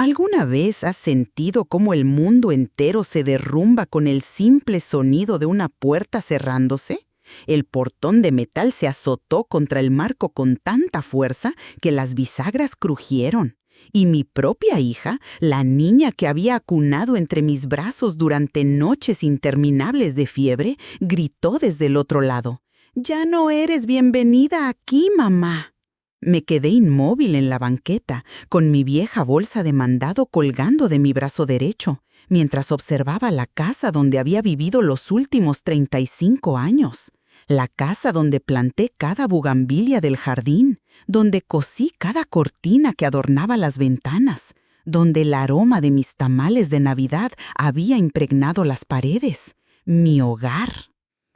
¿Alguna vez has sentido cómo el mundo entero se derrumba con el simple sonido de una puerta cerrándose? El portón de metal se azotó contra el marco con tanta fuerza que las bisagras crujieron. Y mi propia hija, la niña que había acunado entre mis brazos durante noches interminables de fiebre, gritó desde el otro lado: «Ya no eres bienvenida aquí, mamá». Me quedé inmóvil en la banqueta, con mi vieja bolsa de mandado colgando de mi brazo derecho, mientras observaba la casa donde había vivido los últimos 35 años. La casa donde planté cada bugambilia del jardín, donde cosí cada cortina que adornaba las ventanas, donde el aroma de mis tamales de Navidad había impregnado las paredes. Mi hogar.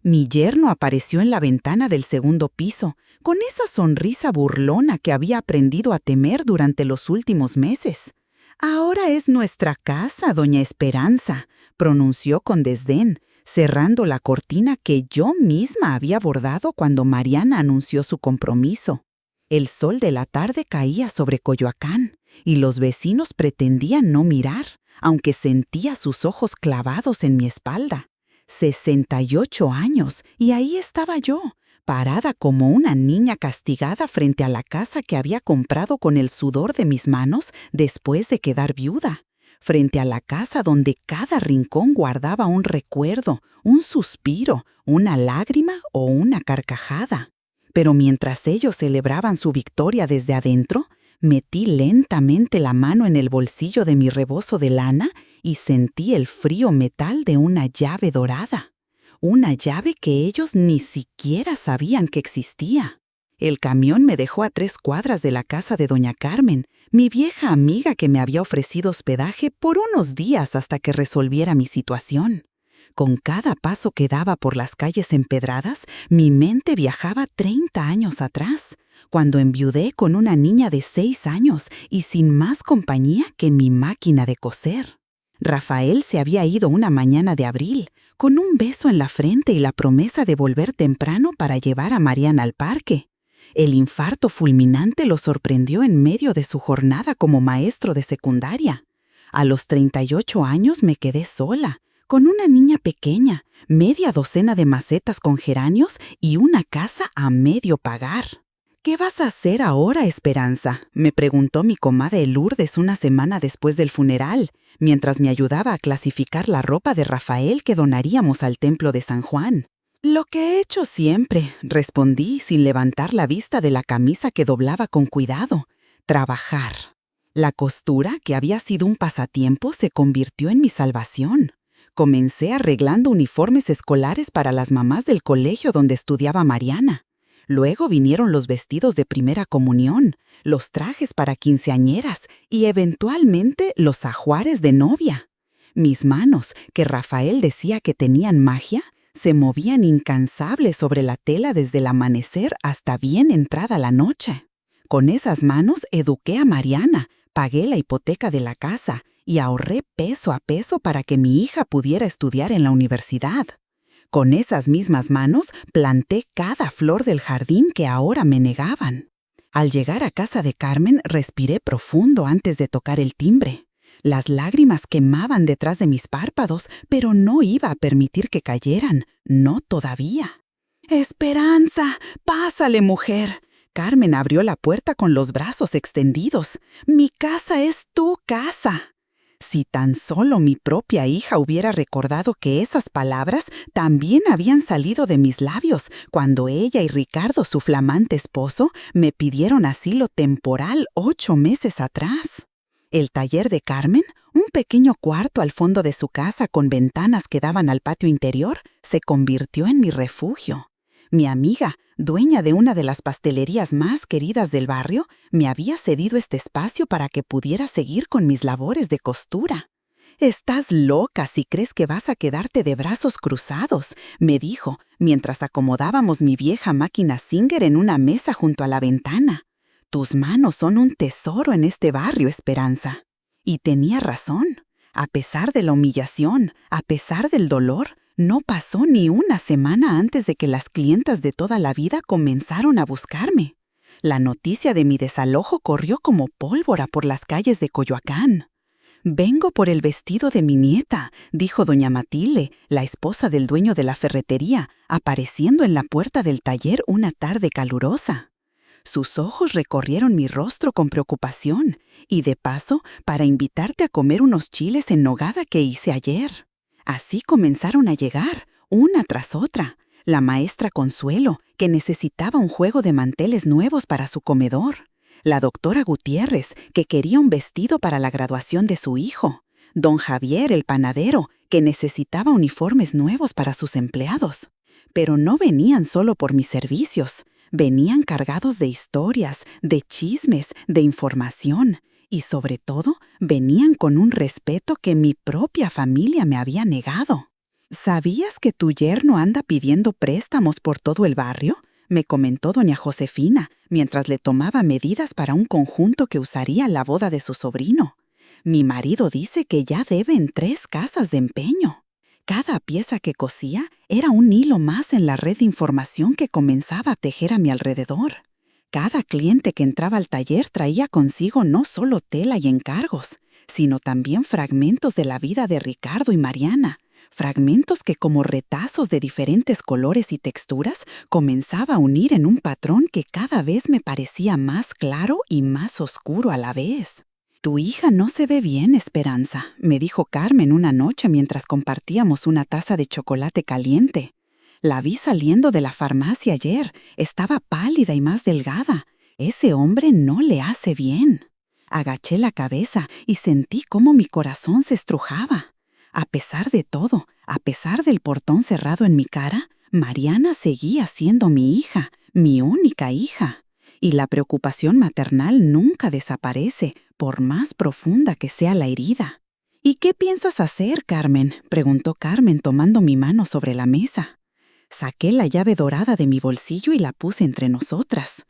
Mi yerno apareció en la ventana del segundo piso, con esa sonrisa burlona que había aprendido a temer durante los últimos meses. «Ahora es nuestra casa, doña Esperanza», pronunció con desdén, cerrando la cortina que yo misma había bordado cuando Mariana anunció su compromiso. El sol de la tarde caía sobre Coyoacán, y los vecinos pretendían no mirar, aunque sentía sus ojos clavados en mi espalda. 68 años, y ahí estaba yo, parada como una niña castigada frente a la casa que había comprado con el sudor de mis manos después de quedar viuda, frente a la casa donde cada rincón guardaba un recuerdo, un suspiro, una lágrima o una carcajada. Pero mientras ellos celebraban su victoria desde adentro, metí lentamente la mano en el bolsillo de mi rebozo de lana y sentí el frío metal de una llave dorada. Una llave que ellos ni siquiera sabían que existía. El camión me dejó a 3 cuadras de la casa de doña Carmen, mi vieja amiga que me había ofrecido hospedaje por unos días hasta que resolviera mi situación. Con cada paso que daba por las calles empedradas, mi mente viajaba 30 años atrás, cuando enviudé con una niña de 6 años y sin más compañía que mi máquina de coser. Rafael se había ido una mañana de abril, con un beso en la frente y la promesa de volver temprano para llevar a Mariana al parque. El infarto fulminante lo sorprendió en medio de su jornada como maestro de secundaria. A los 38 años me quedé sola, con una niña pequeña, media docena de macetas con geranios y una casa a medio pagar. «¿Qué vas a hacer ahora, Esperanza?», me preguntó mi comadre Lourdes una semana después del funeral, mientras me ayudaba a clasificar la ropa de Rafael que donaríamos al templo de San Juan. «Lo que he hecho siempre», respondí sin levantar la vista de la camisa que doblaba con cuidado: trabajar. La costura, que había sido un pasatiempo, se convirtió en mi salvación. Comencé arreglando uniformes escolares para las mamás del colegio donde estudiaba Mariana. Luego vinieron los vestidos de primera comunión, los trajes para quinceañeras y eventualmente los ajuares de novia. Mis manos, que Rafael decía que tenían magia, se movían incansables sobre la tela desde el amanecer hasta bien entrada la noche. Con esas manos eduqué a Mariana, pagué la hipoteca de la casa y ahorré peso a peso para que mi hija pudiera estudiar en la universidad. Con esas mismas manos planté cada flor del jardín que ahora me negaban. Al llegar a casa de Carmen, respiré profundo antes de tocar el timbre. Las lágrimas quemaban detrás de mis párpados, pero no iba a permitir que cayeran, no todavía. «Esperanza, pásale, mujer». Carmen abrió la puerta con los brazos extendidos. «Mi casa es tu casa». Si tan solo mi propia hija hubiera recordado que esas palabras también habían salido de mis labios cuando ella y Ricardo, su flamante esposo, me pidieron asilo temporal 8 meses atrás. El taller de Carmen, un pequeño cuarto al fondo de su casa con ventanas que daban al patio interior, se convirtió en mi refugio. Mi amiga, dueña de una de las pastelerías más queridas del barrio, me había cedido este espacio para que pudiera seguir con mis labores de costura. «Estás loca si crees que vas a quedarte de brazos cruzados», me dijo, mientras acomodábamos mi vieja máquina Singer en una mesa junto a la ventana. «Tus manos son un tesoro en este barrio, Esperanza». Y tenía razón. A pesar de la humillación, a pesar del dolor, no pasó ni una semana antes de que las clientas de toda la vida comenzaron a buscarme. La noticia de mi desalojo corrió como pólvora por las calles de Coyoacán. Vengo por el vestido de mi nieta, dijo doña Matilde, la esposa del dueño de la ferretería, apareciendo en la puerta del taller una tarde calurosa. Sus ojos recorrieron mi rostro con preocupación y, de paso, para invitarte a comer unos chiles en nogada que hice ayer. Así comenzaron a llegar, una tras otra. La maestra Consuelo, que necesitaba un juego de manteles nuevos para su comedor. La doctora Gutiérrez, que quería un vestido para la graduación de su hijo. Don Javier, el panadero, que necesitaba uniformes nuevos para sus empleados. Pero no venían solo por mis servicios. Venían cargados de historias, de chismes, de información y, sobre todo, venían con un respeto que mi propia familia me había negado. ¿Sabías que tu yerno anda pidiendo préstamos por todo el barrio?, me comentó doña Josefina, mientras le tomaba medidas para un conjunto que usaría en la boda de su sobrino. Mi marido dice que ya debe en 3 casas de empeño. Cada pieza que cosía era un hilo más en la red de información que comenzaba a tejer a mi alrededor. Cada cliente que entraba al taller traía consigo no solo tela y encargos, sino también fragmentos de la vida de Ricardo y Mariana, fragmentos que, como retazos de diferentes colores y texturas, comenzaba a unir en un patrón que cada vez me parecía más claro y más oscuro a la vez. «Tu hija no se ve bien, Esperanza», me dijo Carmen una noche mientras compartíamos una taza de chocolate caliente. «La vi saliendo de la farmacia ayer. Estaba pálida y más delgada. Ese hombre no le hace bien». Agaché la cabeza y sentí cómo mi corazón se estrujaba. A pesar de todo, a pesar del portón cerrado en mi cara, Mariana seguía siendo mi hija, mi única hija. Y la preocupación maternal nunca desaparece, por más profunda que sea la herida. «¿Y qué piensas hacer, Carmen?», preguntó Carmen tomando mi mano sobre la mesa. Saqué la llave dorada de mi bolsillo y la puse entre nosotras.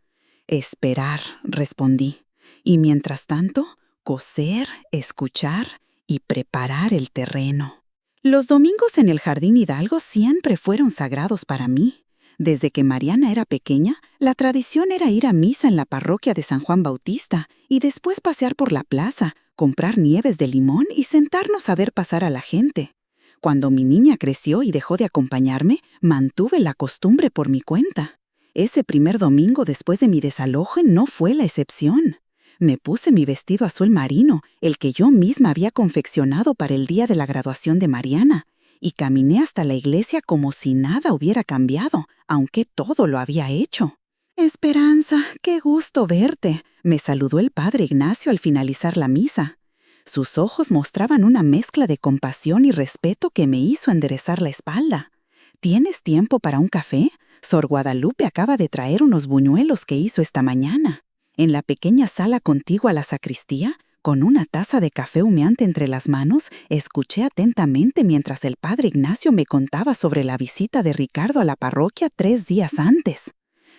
«Esperar», respondí. «Y mientras tanto, coser, escuchar y preparar el terreno». Los domingos en el Jardín Hidalgo siempre fueron sagrados para mí. Desde que Mariana era pequeña, la tradición era ir a misa en la parroquia de San Juan Bautista y después pasear por la plaza, comprar nieves de limón y sentarnos a ver pasar a la gente. Cuando mi niña creció y dejó de acompañarme, mantuve la costumbre por mi cuenta. Ese primer domingo después de mi desalojo no fue la excepción. Me puse mi vestido azul marino, el que yo misma había confeccionado para el día de la graduación de Mariana, y caminé hasta la iglesia como si nada hubiera cambiado, aunque todo lo había hecho. «Esperanza, qué gusto verte», me saludó el padre Ignacio al finalizar la misa. Sus ojos mostraban una mezcla de compasión y respeto que me hizo enderezar la espalda. «¿Tienes tiempo para un café? Sor Guadalupe acaba de traer unos buñuelos que hizo esta mañana». En la pequeña sala contigua a la sacristía, con una taza de café humeante entre las manos, escuché atentamente mientras el padre Ignacio me contaba sobre la visita de Ricardo a la parroquia 3 días antes.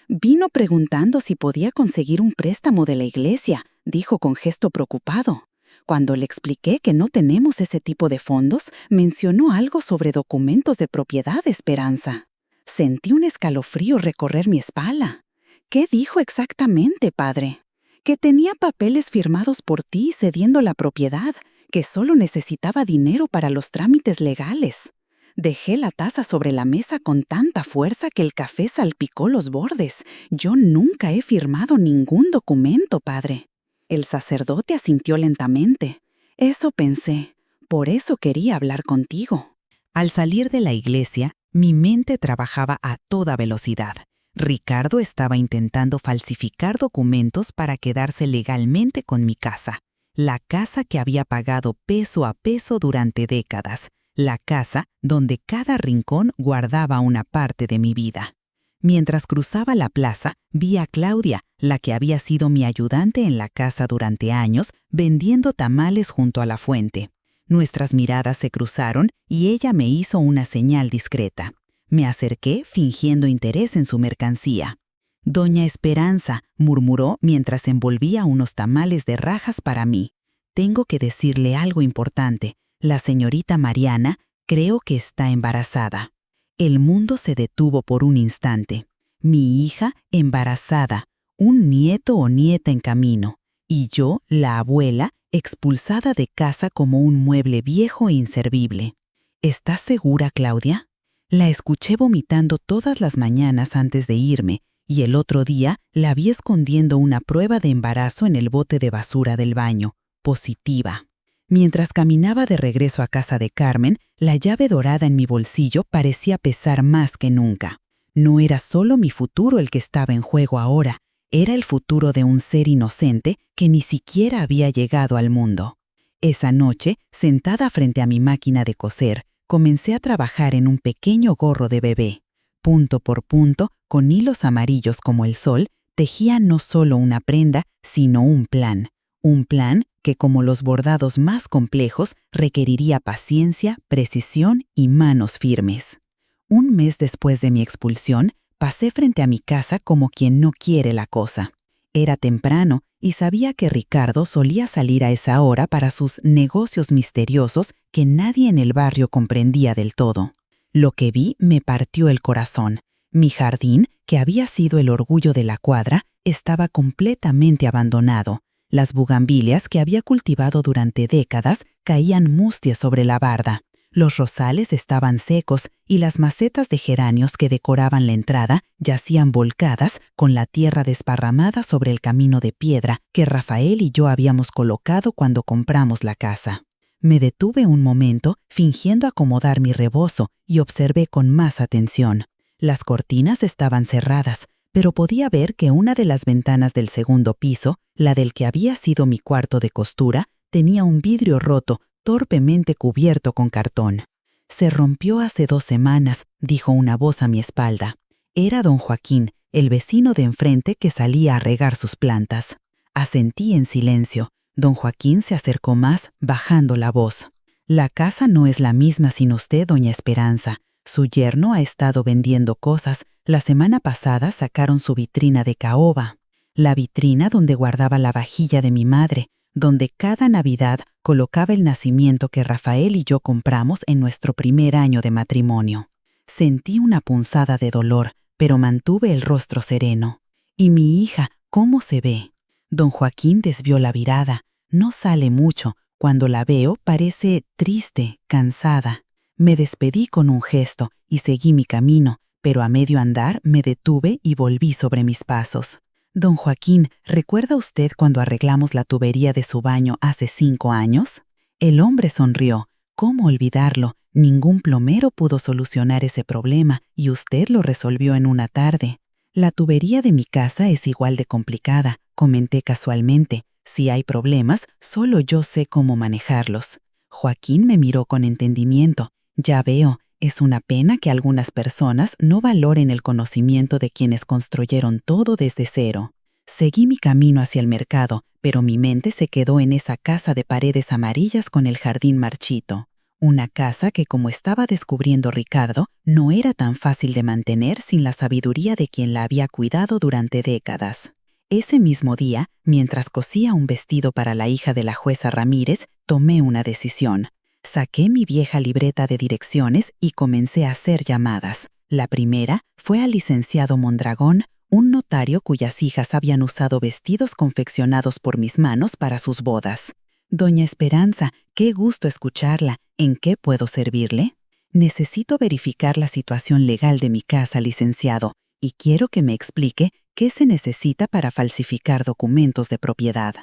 «Vino preguntando si podía conseguir un préstamo de la iglesia», dijo con gesto preocupado. Cuando le expliqué que no tenemos ese tipo de fondos, mencionó algo sobre documentos de propiedad, Esperanza. Sentí un escalofrío recorrer mi espalda. «¿Qué dijo exactamente, padre?» «Que tenía papeles firmados por ti cediendo la propiedad, que solo necesitaba dinero para los trámites legales». Dejé la taza sobre la mesa con tanta fuerza que el café salpicó los bordes. «Yo nunca he firmado ningún documento, padre». El sacerdote asintió lentamente. «Eso pensé. Por eso quería hablar contigo». Al salir de la iglesia, mi mente trabajaba a toda velocidad. Ricardo estaba intentando falsificar documentos para quedarse legalmente con mi casa. La casa que había pagado peso a peso durante décadas. La casa donde cada rincón guardaba una parte de mi vida. Mientras cruzaba la plaza, vi a Claudia, la que había sido mi ayudante en la casa durante años, vendiendo tamales junto a la fuente. Nuestras miradas se cruzaron y ella me hizo una señal discreta. Me acerqué fingiendo interés en su mercancía. «Doña Esperanza», murmuró mientras envolvía unos tamales de rajas para mí. «Tengo que decirle algo importante. La señorita Mariana creo que está embarazada». El mundo se detuvo por un instante. Mi hija embarazada, un nieto o nieta en camino. Y yo, la abuela, expulsada de casa como un mueble viejo e inservible. ¿Estás segura, Claudia? La escuché vomitando todas las mañanas antes de irme, y el otro día la vi escondiendo una prueba de embarazo en el bote de basura del baño, positiva. Mientras caminaba de regreso a casa de Carmen, la llave dorada en mi bolsillo parecía pesar más que nunca. No era solo mi futuro el que estaba en juego ahora, era el futuro de un ser inocente que ni siquiera había llegado al mundo. Esa noche, sentada frente a mi máquina de coser, comencé a trabajar en un pequeño gorro de bebé. Punto por punto, con hilos amarillos como el sol, tejía no solo una prenda, sino un plan. Un plan que, como los bordados más complejos, requeriría paciencia, precisión y manos firmes. Un mes después de mi expulsión, pasé frente a mi casa como quien no quiere la cosa. Era temprano y sabía que Ricardo solía salir a esa hora para sus negocios misteriosos que nadie en el barrio comprendía del todo. Lo que vi me partió el corazón. Mi jardín, que había sido el orgullo de la cuadra, estaba completamente abandonado. Las bugambilias que había cultivado durante décadas caían mustias sobre la barda. Los rosales estaban secos y las macetas de geranios que decoraban la entrada yacían volcadas con la tierra desparramada sobre el camino de piedra que Rafael y yo habíamos colocado cuando compramos la casa. Me detuve un momento, fingiendo acomodar mi rebozo, y observé con más atención. Las cortinas estaban cerradas, pero podía ver que una de las ventanas del segundo piso, la del que había sido mi cuarto de costura, tenía un vidrio roto, torpemente cubierto con cartón. «Se rompió hace 2 semanas», dijo una voz a mi espalda. Era don Joaquín, el vecino de enfrente que salía a regar sus plantas. Asentí en silencio. Don Joaquín se acercó más, bajando la voz. «La casa no es la misma sin usted, doña Esperanza. Su yerno ha estado vendiendo cosas. La semana pasada sacaron su vitrina de caoba. La vitrina donde guardaba la vajilla de mi madre, donde cada Navidad colocaba el nacimiento que Rafael y yo compramos en nuestro primer año de matrimonio». Sentí una punzada de dolor, pero mantuve el rostro sereno. «¿Y mi hija, cómo se ve?» Don Joaquín desvió la mirada. «No sale mucho. Cuando la veo parece triste, cansada». Me despedí con un gesto y seguí mi camino, pero a medio andar me detuve y volví sobre mis pasos. «Don Joaquín, ¿recuerda usted cuando arreglamos la tubería de su baño hace 5 años?» El hombre sonrió. «¿Cómo olvidarlo? Ningún plomero pudo solucionar ese problema y usted lo resolvió en una tarde». «La tubería de mi casa es igual de complicada», comenté casualmente. «Si hay problemas, solo yo sé cómo manejarlos». Joaquín me miró con entendimiento. «Ya veo, es una pena que algunas personas no valoren el conocimiento de quienes construyeron todo desde cero». Seguí mi camino hacia el mercado, pero mi mente se quedó en esa casa de paredes amarillas con el jardín marchito. Una casa que, como estaba descubriendo Ricardo, no era tan fácil de mantener sin la sabiduría de quien la había cuidado durante décadas. Ese mismo día, mientras cosía un vestido para la hija de la jueza Ramírez, tomé una decisión. Saqué mi vieja libreta de direcciones y comencé a hacer llamadas. La primera fue al licenciado Mondragón, un notario cuyas hijas habían usado vestidos confeccionados por mis manos para sus bodas. «Doña Esperanza, qué gusto escucharla. ¿En qué puedo servirle?» «Necesito verificar la situación legal de mi casa, licenciado, y quiero que me explique qué se necesita para falsificar documentos de propiedad».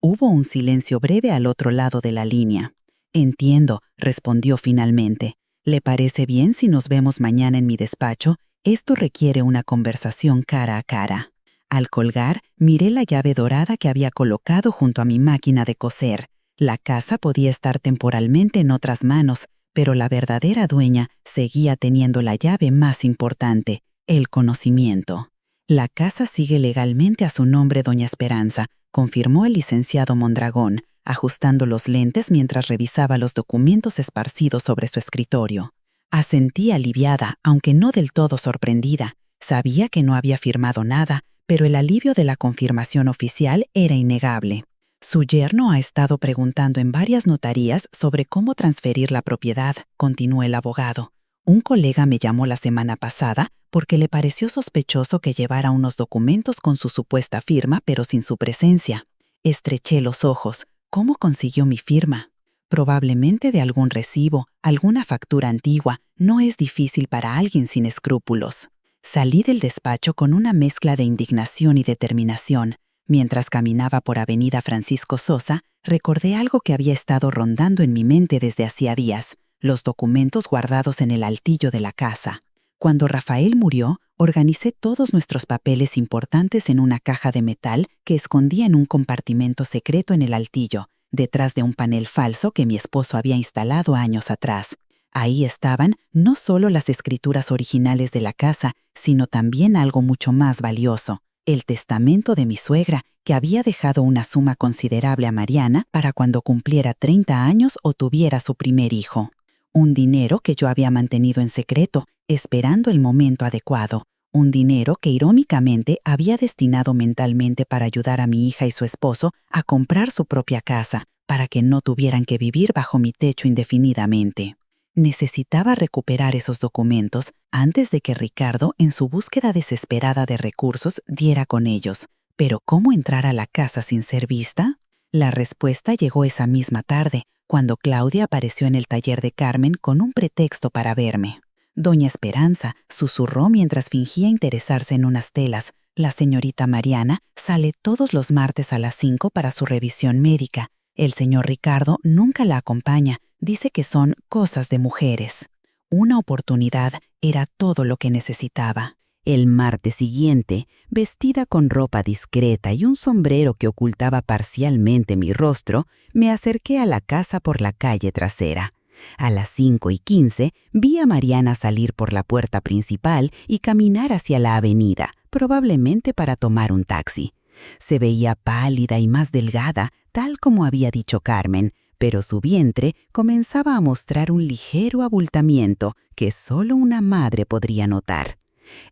Hubo un silencio breve al otro lado de la línea. «Entiendo», respondió finalmente. «¿Le parece bien si nos vemos mañana en mi despacho? Esto requiere una conversación cara a cara». Al colgar, miré la llave dorada que había colocado junto a mi máquina de coser. La casa podía estar temporalmente en otras manos, pero la verdadera dueña seguía teniendo la llave más importante, el conocimiento. «La casa sigue legalmente a su nombre, doña Esperanza», confirmó el licenciado Mondragón, ajustando los lentes mientras revisaba los documentos esparcidos sobre su escritorio. Asentí aliviada, aunque no del todo sorprendida. Sabía que no había firmado nada, pero el alivio de la confirmación oficial era innegable. «Su yerno ha estado preguntando en varias notarías sobre cómo transferir la propiedad», continuó el abogado. «Un colega me llamó la semana pasada porque le pareció sospechoso que llevara unos documentos con su supuesta firma pero sin su presencia. Estreché los ojos. ¿Cómo consiguió mi firma? Probablemente de algún recibo, alguna factura antigua. No es difícil para alguien sin escrúpulos. Salí del despacho con una mezcla de indignación y determinación. Mientras caminaba por Avenida Francisco Sosa, recordé algo que había estado rondando en mi mente desde hacía días: los documentos guardados en el altillo de la casa. Cuando Rafael murió, organicé todos nuestros papeles importantes en una caja de metal que escondía en un compartimento secreto en el altillo, detrás de un panel falso que mi esposo había instalado años atrás. Ahí estaban no solo las escrituras originales de la casa, sino también algo mucho más valioso: el testamento de mi suegra, que había dejado una suma considerable a Mariana para cuando cumpliera 30 años o tuviera su primer hijo. Un dinero que yo había mantenido en secreto, esperando el momento adecuado. Un dinero que irónicamente había destinado mentalmente para ayudar a mi hija y su esposo a comprar su propia casa, para que no tuvieran que vivir bajo mi techo indefinidamente. Necesitaba recuperar esos documentos antes de que Ricardo, en su búsqueda desesperada de recursos, diera con ellos. ¿Pero cómo entrar a la casa sin ser vista? La respuesta llegó esa misma tarde, cuando Claudia apareció en el taller de Carmen con un pretexto para verme. Doña Esperanza susurró mientras fingía interesarse en unas telas. La señorita Mariana sale todos los martes a las 5 para su revisión médica. El señor Ricardo nunca la acompaña, dice que son cosas de mujeres. Una oportunidad era todo lo que necesitaba. El martes siguiente, vestida con ropa discreta y un sombrero que ocultaba parcialmente mi rostro, me acerqué a la casa por la calle trasera. A las 5:15 vi a Mariana salir por la puerta principal y caminar hacia la avenida, probablemente para tomar un taxi. Se veía pálida y más delgada, tal como había dicho Carmen, pero su vientre comenzaba a mostrar un ligero abultamiento que solo una madre podría notar.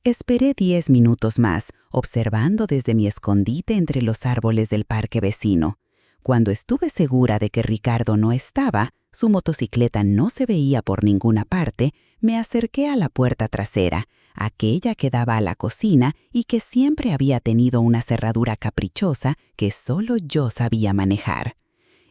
Esperé 10 minutos más, observando desde mi escondite entre los árboles del parque vecino. Cuando estuve segura de que Ricardo no estaba, su motocicleta no se veía por ninguna parte, me acerqué a la puerta trasera, aquella que daba a la cocina y que siempre había tenido una cerradura caprichosa que solo yo sabía manejar.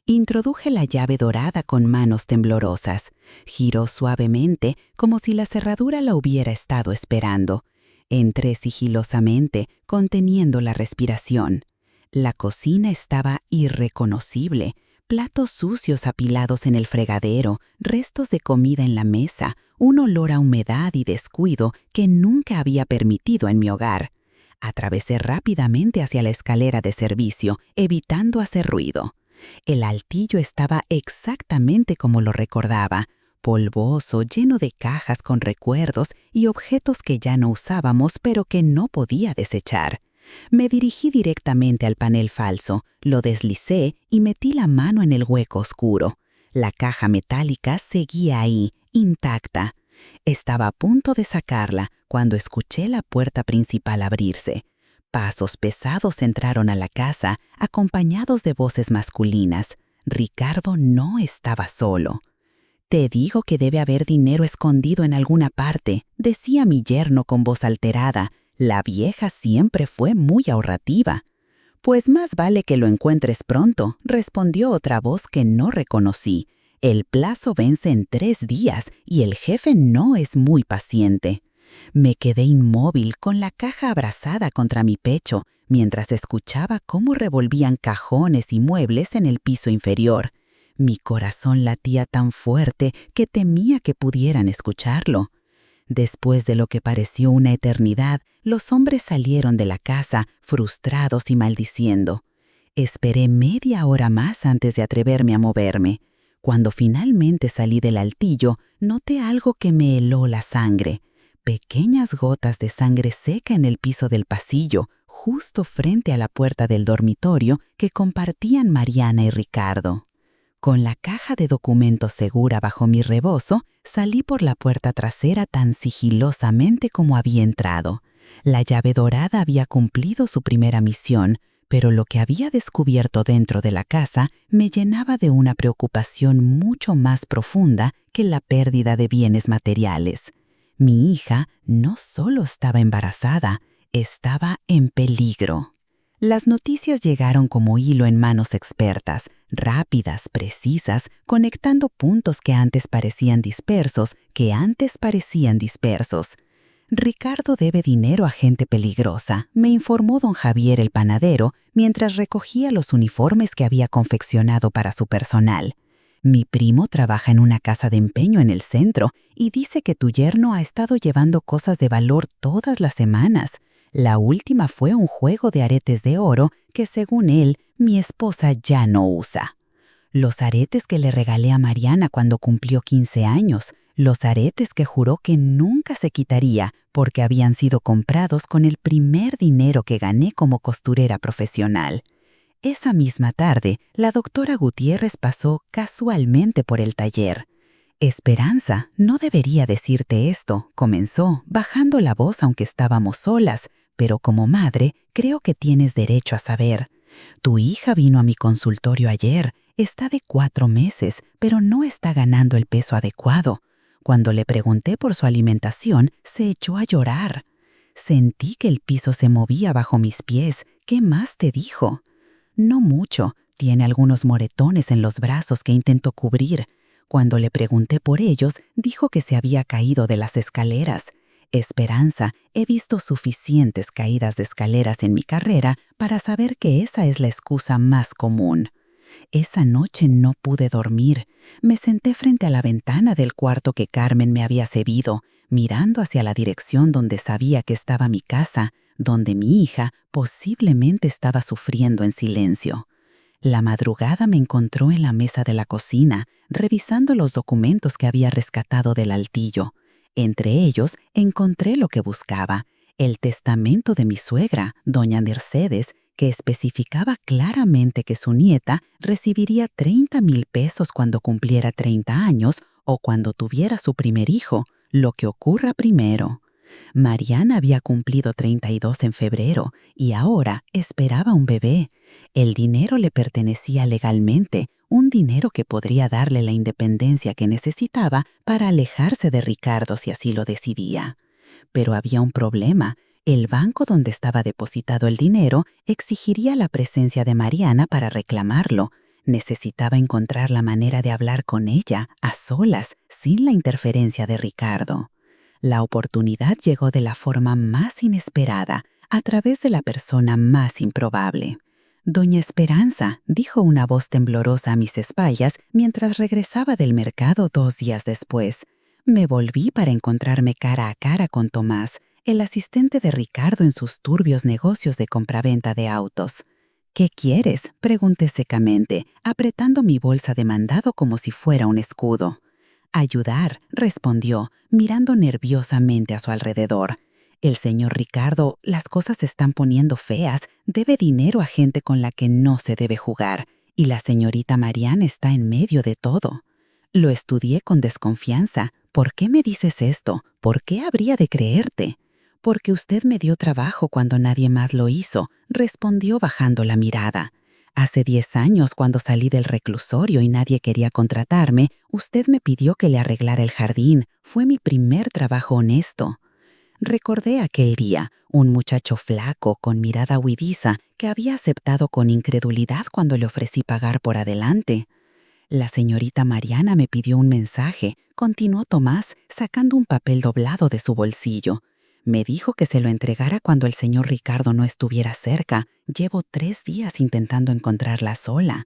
Introduje la llave dorada con manos temblorosas. Giró suavemente, como si la cerradura la hubiera estado esperando. Entré sigilosamente, conteniendo la respiración. La cocina estaba irreconocible. Platos sucios apilados en el fregadero, restos de comida en la mesa, un olor a humedad y descuido que nunca había permitido en mi hogar. Atravesé rápidamente hacia la escalera de servicio, evitando hacer ruido. El altillo estaba exactamente como lo recordaba, polvoso, lleno de cajas con recuerdos y objetos que ya no usábamos pero que no podía desechar. Me dirigí directamente al panel falso, lo deslicé y metí la mano en el hueco oscuro. La caja metálica seguía ahí, intacta. Estaba a punto de sacarla cuando escuché la puerta principal abrirse. Pasos pesados entraron a la casa, acompañados de voces masculinas. Ricardo no estaba solo. «Te digo que debe haber dinero escondido en alguna parte», decía mi yerno con voz alterada. La vieja siempre fue muy ahorrativa. «Pues más vale que lo encuentres pronto», respondió otra voz que no reconocí. «El plazo vence en 3 días y el jefe no es muy paciente». Me quedé inmóvil con la caja abrazada contra mi pecho mientras escuchaba cómo revolvían cajones y muebles en el piso inferior. Mi corazón latía tan fuerte que temía que pudieran escucharlo. Después de lo que pareció una eternidad, los hombres salieron de la casa, frustrados y maldiciendo. Esperé media hora más antes de atreverme a moverme. Cuando finalmente salí del altillo, noté algo que me heló la sangre. Pequeñas gotas de sangre seca en el piso del pasillo, justo frente a la puerta del dormitorio que compartían Mariana y Ricardo. Con la caja de documentos segura bajo mi rebozo, salí por la puerta trasera tan sigilosamente como había entrado. La llave dorada había cumplido su primera misión, pero lo que había descubierto dentro de la casa me llenaba de una preocupación mucho más profunda que la pérdida de bienes materiales. Mi hija no solo estaba embarazada, estaba en peligro. Las noticias llegaron como hilo en manos expertas, rápidas, precisas, conectando puntos que antes parecían dispersos. Ricardo debe dinero a gente peligrosa, me informó don Javier el panadero mientras recogía los uniformes que había confeccionado para su personal. Mi primo trabaja en una casa de empeño en el centro y dice que tu yerno ha estado llevando cosas de valor todas las semanas. La última fue un juego de aretes de oro que, según él, mi esposa ya no usa. Los aretes que le regalé a Mariana cuando cumplió 15 años, los aretes que juró que nunca se quitaría porque habían sido comprados con el primer dinero que gané como costurera profesional. Esa misma tarde, la doctora Gutiérrez pasó casualmente por el taller. Esperanza, no debería decirte esto, comenzó, bajando la voz aunque estábamos solas, pero como madre, creo que tienes derecho a saber. Tu hija vino a mi consultorio ayer, está de 4 meses, pero no está ganando el peso adecuado. Cuando le pregunté por su alimentación, se echó a llorar. Sentí que el piso se movía bajo mis pies. ¿Qué más te dijo? No mucho, tiene algunos moretones en los brazos que intentó cubrir. Cuando le pregunté por ellos, dijo que se había caído de las escaleras. Esperanza, he visto suficientes caídas de escaleras en mi carrera para saber que esa es la excusa más común. Esa noche no pude dormir. Me senté frente a la ventana del cuarto que Carmen me había cedido, mirando hacia la dirección donde sabía que estaba mi casa, donde mi hija posiblemente estaba sufriendo en silencio. La madrugada me encontró en la mesa de la cocina, revisando los documentos que había rescatado del altillo. Entre ellos encontré lo que buscaba, el testamento de mi suegra, doña Mercedes, que especificaba claramente que su nieta recibiría 30,000 pesos cuando cumpliera 30 años o cuando tuviera su primer hijo, lo que ocurra primero. Mariana había cumplido 32 en febrero y ahora esperaba un bebé. El dinero le pertenecía legalmente, un dinero que podría darle la independencia que necesitaba para alejarse de Ricardo si así lo decidía. Pero había un problema. El banco donde estaba depositado el dinero exigiría la presencia de Mariana para reclamarlo. Necesitaba encontrar la manera de hablar con ella, a solas, sin la interferencia de Ricardo. La oportunidad llegó de la forma más inesperada, a través de la persona más improbable. «Doña Esperanza», dijo una voz temblorosa a mis espaldas mientras regresaba del mercado 2 días después. Me volví para encontrarme cara a cara con Tomás, el asistente de Ricardo en sus turbios negocios de compraventa de autos. «¿Qué quieres?», pregunté secamente, apretando mi bolsa de mandado como si fuera un escudo. «Ayudar», respondió, mirando nerviosamente a su alrededor. «El señor Ricardo, las cosas se están poniendo feas, debe dinero a gente con la que no se debe jugar, y la señorita Mariana está en medio de todo». Lo estudié con desconfianza. «¿Por qué me dices esto? ¿Por qué habría de creerte?» «Porque usted me dio trabajo cuando nadie más lo hizo», respondió bajando la mirada. «Hace 10 años, cuando salí del reclusorio y nadie quería contratarme, usted me pidió que le arreglara el jardín. Fue mi primer trabajo honesto». Recordé aquel día, un muchacho flaco con mirada huidiza que había aceptado con incredulidad cuando le ofrecí pagar por adelante. «La señorita Mariana me pidió un mensaje», continuó Tomás, sacando un papel doblado de su bolsillo. «Me dijo que se lo entregara cuando el señor Ricardo no estuviera cerca. Llevo 3 días intentando encontrarla sola».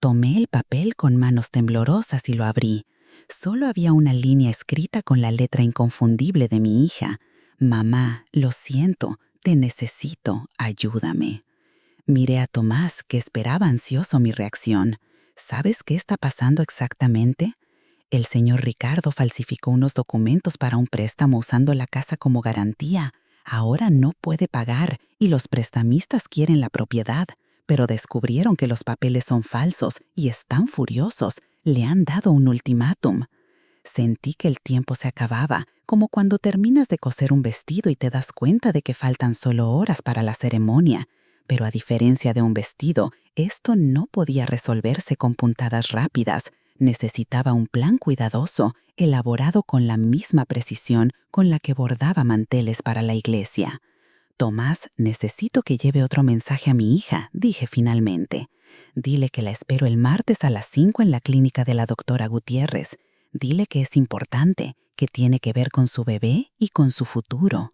Tomé el papel con manos temblorosas y lo abrí. Solo había una línea escrita con la letra inconfundible de mi hija. «Mamá, lo siento, te necesito, ayúdame». Miré a Tomás, que esperaba ansioso mi reacción. «¿Sabes qué está pasando exactamente?» «El señor Ricardo falsificó unos documentos para un préstamo usando la casa como garantía. Ahora no puede pagar y los prestamistas quieren la propiedad, pero descubrieron que los papeles son falsos y están furiosos. Le han dado un ultimátum». Sentí que el tiempo se acababa, como cuando terminas de coser un vestido y te das cuenta de que faltan solo horas para la ceremonia. Pero a diferencia de un vestido, esto no podía resolverse con puntadas rápidas. Necesitaba un plan cuidadoso, elaborado con la misma precisión con la que bordaba manteles para la iglesia. Tomás, necesito que lleve otro mensaje a mi hija, dije finalmente. Dile que la espero el martes a las 5 en la clínica de la doctora Gutiérrez. Dile que es importante, que tiene que ver con su bebé y con su futuro.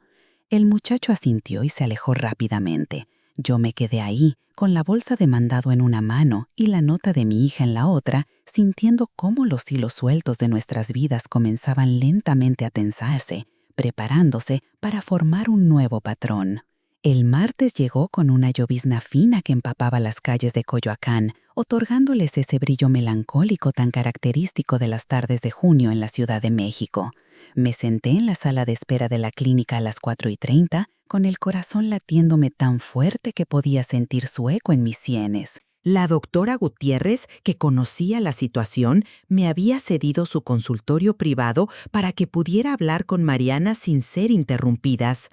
El muchacho asintió y se alejó rápidamente. Yo me quedé ahí, con la bolsa de mandado en una mano y la nota de mi hija en la otra, sintiendo cómo los hilos sueltos de nuestras vidas comenzaban lentamente a tensarse, preparándose para formar un nuevo patrón. El martes llegó con una llovizna fina que empapaba las calles de Coyoacán, otorgándoles ese brillo melancólico tan característico de las tardes de junio en la Ciudad de México. Me senté en la sala de espera de la clínica a las 4:30, con el corazón latiéndome tan fuerte que podía sentir su eco en mis sienes. La doctora Gutiérrez, que conocía la situación, me había cedido su consultorio privado para que pudiera hablar con Mariana sin ser interrumpidas.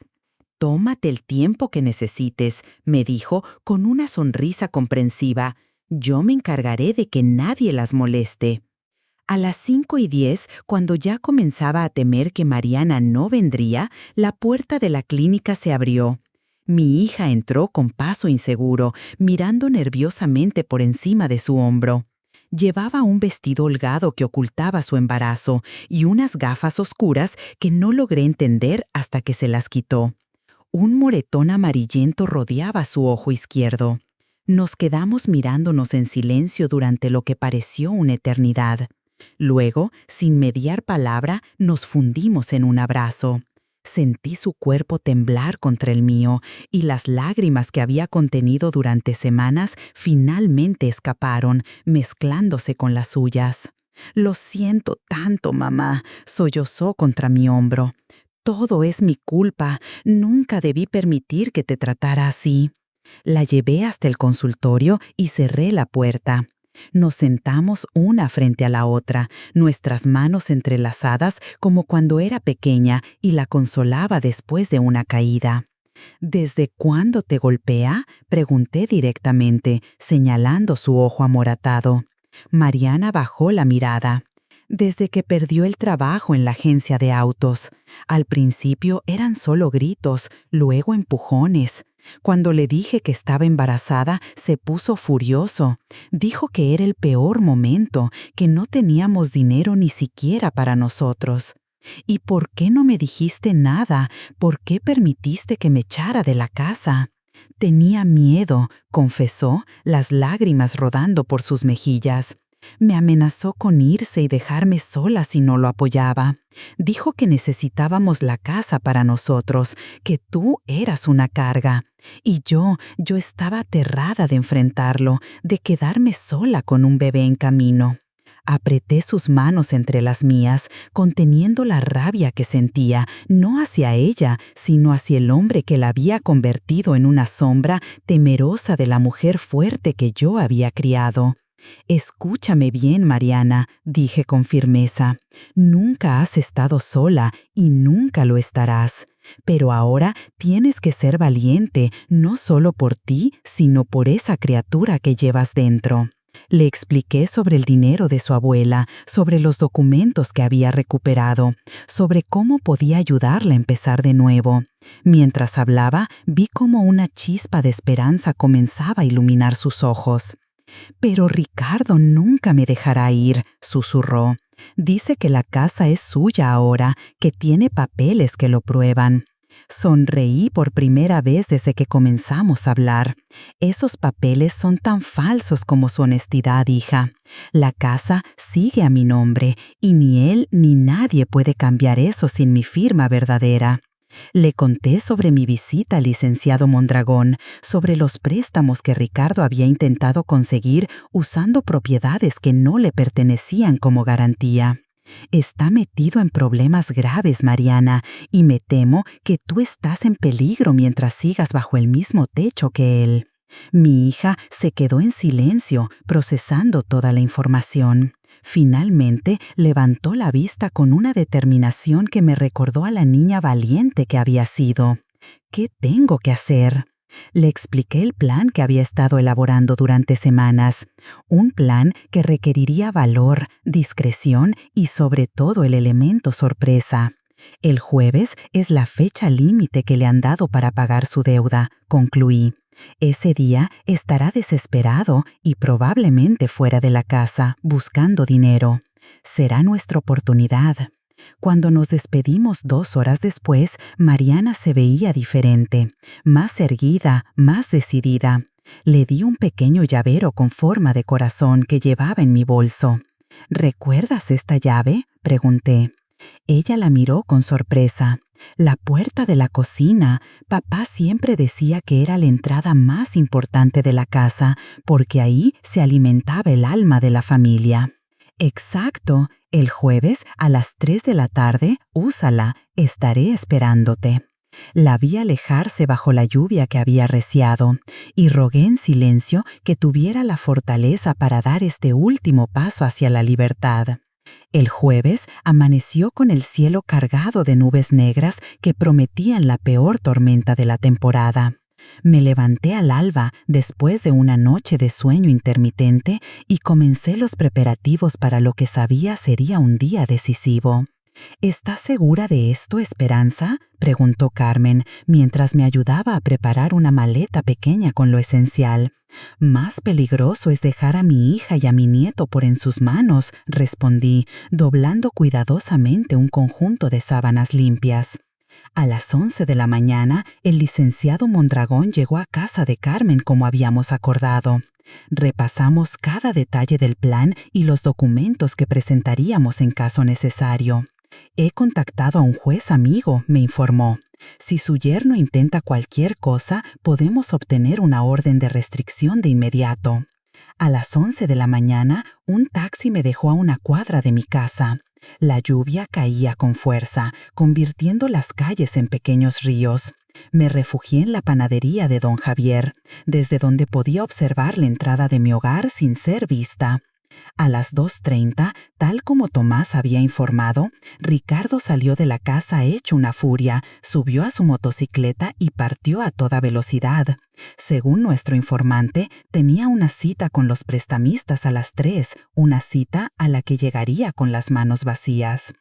«Tómate el tiempo que necesites», me dijo con una sonrisa comprensiva. «Yo me encargaré de que nadie las moleste». A las 5:10, cuando ya comenzaba a temer que Mariana no vendría, la puerta de la clínica se abrió. Mi hija entró con paso inseguro, mirando nerviosamente por encima de su hombro. Llevaba un vestido holgado que ocultaba su embarazo y unas gafas oscuras que no logré entender hasta que se las quitó. Un moretón amarillento rodeaba su ojo izquierdo. Nos quedamos mirándonos en silencio durante lo que pareció una eternidad. Luego, sin mediar palabra, nos fundimos en un abrazo. Sentí su cuerpo temblar contra el mío y las lágrimas que había contenido durante semanas finalmente escaparon, mezclándose con las suyas. «Lo siento tanto, mamá», sollozó contra mi hombro. «Todo es mi culpa. Nunca debí permitir que te tratara así». La llevé hasta el consultorio y cerré la puerta. Nos sentamos una frente a la otra, nuestras manos entrelazadas como cuando era pequeña y la consolaba después de una caída. «¿Desde cuándo te golpea?», pregunté directamente, señalando su ojo amoratado. Mariana bajó la mirada. «Desde que perdió el trabajo en la agencia de autos. Al principio eran solo gritos, luego empujones. Cuando le dije que estaba embarazada, se puso furioso. Dijo que era el peor momento, que no teníamos dinero ni siquiera para nosotros. ¿Y por qué no me dijiste nada? ¿Por qué permitiste que me echara de la casa?» Tenía miedo, confesó, las lágrimas rodando por sus mejillas. Me amenazó con irse y dejarme sola si no lo apoyaba. Dijo que necesitábamos la casa para nosotros, que tú eras una carga. Y yo estaba aterrada de enfrentarlo, de quedarme sola con un bebé en camino. Apreté sus manos entre las mías, conteniendo la rabia que sentía, no hacia ella, sino hacia el hombre que la había convertido en una sombra temerosa de la mujer fuerte que yo había criado. «Escúchame bien, Mariana», dije con firmeza. «Nunca has estado sola y nunca lo estarás. Pero ahora tienes que ser valiente, no solo por ti, sino por esa criatura que llevas dentro». Le expliqué sobre el dinero de su abuela, sobre los documentos que había recuperado, sobre cómo podía ayudarla a empezar de nuevo. Mientras hablaba, vi cómo una chispa de esperanza comenzaba a iluminar sus ojos. «Pero Ricardo nunca me dejará ir», susurró. «Dice que la casa es suya ahora, que tiene papeles que lo prueban». Sonreí por primera vez desde que comenzamos a hablar. «Esos papeles son tan falsos como su honestidad, hija. La casa sigue a mi nombre y ni él ni nadie puede cambiar eso sin mi firma verdadera». Le conté sobre mi visita al licenciado Mondragón, sobre los préstamos que Ricardo había intentado conseguir usando propiedades que no le pertenecían como garantía. «Está metido en problemas graves, Mariana, y me temo que tú estás en peligro mientras sigas bajo el mismo techo que él». Mi hija se quedó en silencio, procesando toda la información. Finalmente levantó la vista con una determinación que me recordó a la niña valiente que había sido. «¿Qué tengo que hacer?». Le expliqué el plan que había estado elaborando durante semanas. Un plan que requeriría valor, discreción y sobre todo el elemento sorpresa. El jueves es la fecha límite que le han dado para pagar su deuda, concluí. Ese día estará desesperado y probablemente fuera de la casa, buscando dinero. Será nuestra oportunidad. Cuando nos despedimos 2 horas después, Mariana se veía diferente, más erguida, más decidida. Le di un pequeño llavero con forma de corazón que llevaba en mi bolso. ¿Recuerdas esta llave?, pregunté. Ella la miró con sorpresa. La puerta de la cocina. Papá siempre decía que era la entrada más importante de la casa, porque ahí se alimentaba el alma de la familia. Exacto, el jueves a las 3 de la tarde, úsala, estaré esperándote. La vi alejarse bajo la lluvia que había arreciado, y rogué en silencio que tuviera la fortaleza para dar este último paso hacia la libertad. El jueves amaneció con el cielo cargado de nubes negras que prometían la peor tormenta de la temporada. Me levanté al alba después de una noche de sueño intermitente y comencé los preparativos para lo que sabía sería un día decisivo. ¿Estás segura de esto, Esperanza?, preguntó Carmen, mientras me ayudaba a preparar una maleta pequeña con lo esencial. Más peligroso es dejar a mi hija y a mi nieto por en sus manos, respondí, doblando cuidadosamente un conjunto de sábanas limpias. A las 11 de la mañana, el licenciado Mondragón llegó a casa de Carmen como habíamos acordado. Repasamos cada detalle del plan y los documentos que presentaríamos en caso necesario. He contactado a un juez amigo, me informó. Si su yerno intenta cualquier cosa, podemos obtener una orden de restricción de inmediato. A las 11 de la mañana, un taxi me dejó a una cuadra de mi casa. La lluvia caía con fuerza, convirtiendo las calles en pequeños ríos. Me refugié en la panadería de don Javier, desde donde podía observar la entrada de mi hogar sin ser vista. A las 2:30, tal como Tomás había informado, Ricardo salió de la casa hecho una furia, subió a su motocicleta y partió a toda velocidad. Según nuestro informante, tenía una cita con los prestamistas a las 3, una cita a la que llegaría con las manos vacías.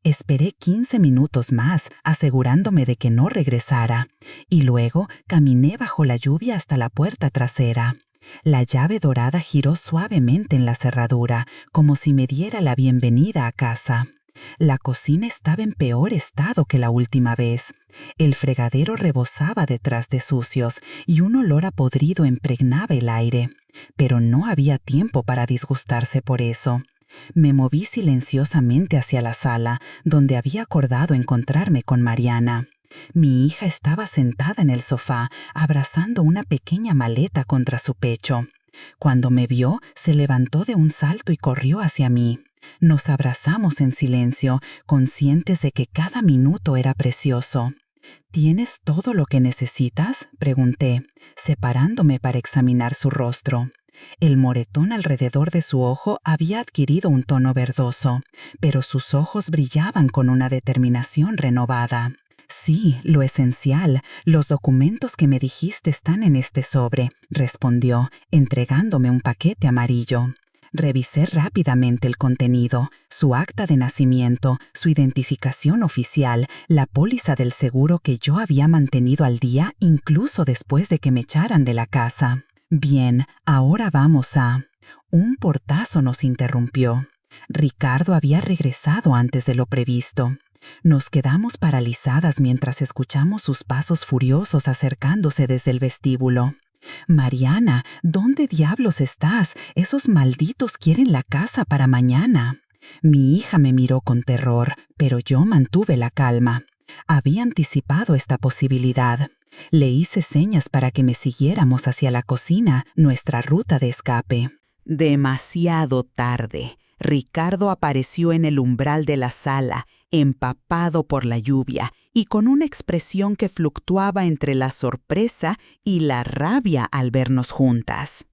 Esperé 15 minutos más, asegurándome de que no regresara, y luego caminé bajo la lluvia hasta la puerta trasera. La llave dorada giró suavemente en la cerradura, como si me diera la bienvenida a casa. La cocina estaba en peor estado que la última vez. El fregadero rebosaba detrás de sucios y un olor a podrido impregnaba el aire. Pero no había tiempo para disgustarse por eso. Me moví silenciosamente hacia la sala, donde había acordado encontrarme con Mariana. Mi hija estaba sentada en el sofá, abrazando una pequeña maleta contra su pecho. Cuando me vio, se levantó de un salto y corrió hacia mí. Nos abrazamos en silencio, conscientes de que cada minuto era precioso. ¿Tienes todo lo que necesitas?, pregunté, separándome para examinar su rostro. El moretón alrededor de su ojo había adquirido un tono verdoso, pero sus ojos brillaban con una determinación renovada. Sí, lo esencial, los documentos que me dijiste están en este sobre, respondió, entregándome un paquete amarillo. Revisé rápidamente el contenido, su acta de nacimiento, su identificación oficial, la póliza del seguro que yo había mantenido al día incluso después de que me echaran de la casa. Bien, ahora vamos a... Un portazo nos interrumpió. Ricardo había regresado antes de lo previsto. Nos quedamos paralizadas mientras escuchamos sus pasos furiosos acercándose desde el vestíbulo. «Mariana, ¿dónde diablos estás? Esos malditos quieren la casa para mañana». Mi hija me miró con terror, pero yo mantuve la calma. Había anticipado esta posibilidad. Le hice señas para que me siguiéramos hacia la cocina, nuestra ruta de escape. Demasiado tarde. Ricardo apareció en el umbral de la sala, empapado por la lluvia y con una expresión que fluctuaba entre la sorpresa y la rabia al vernos juntas.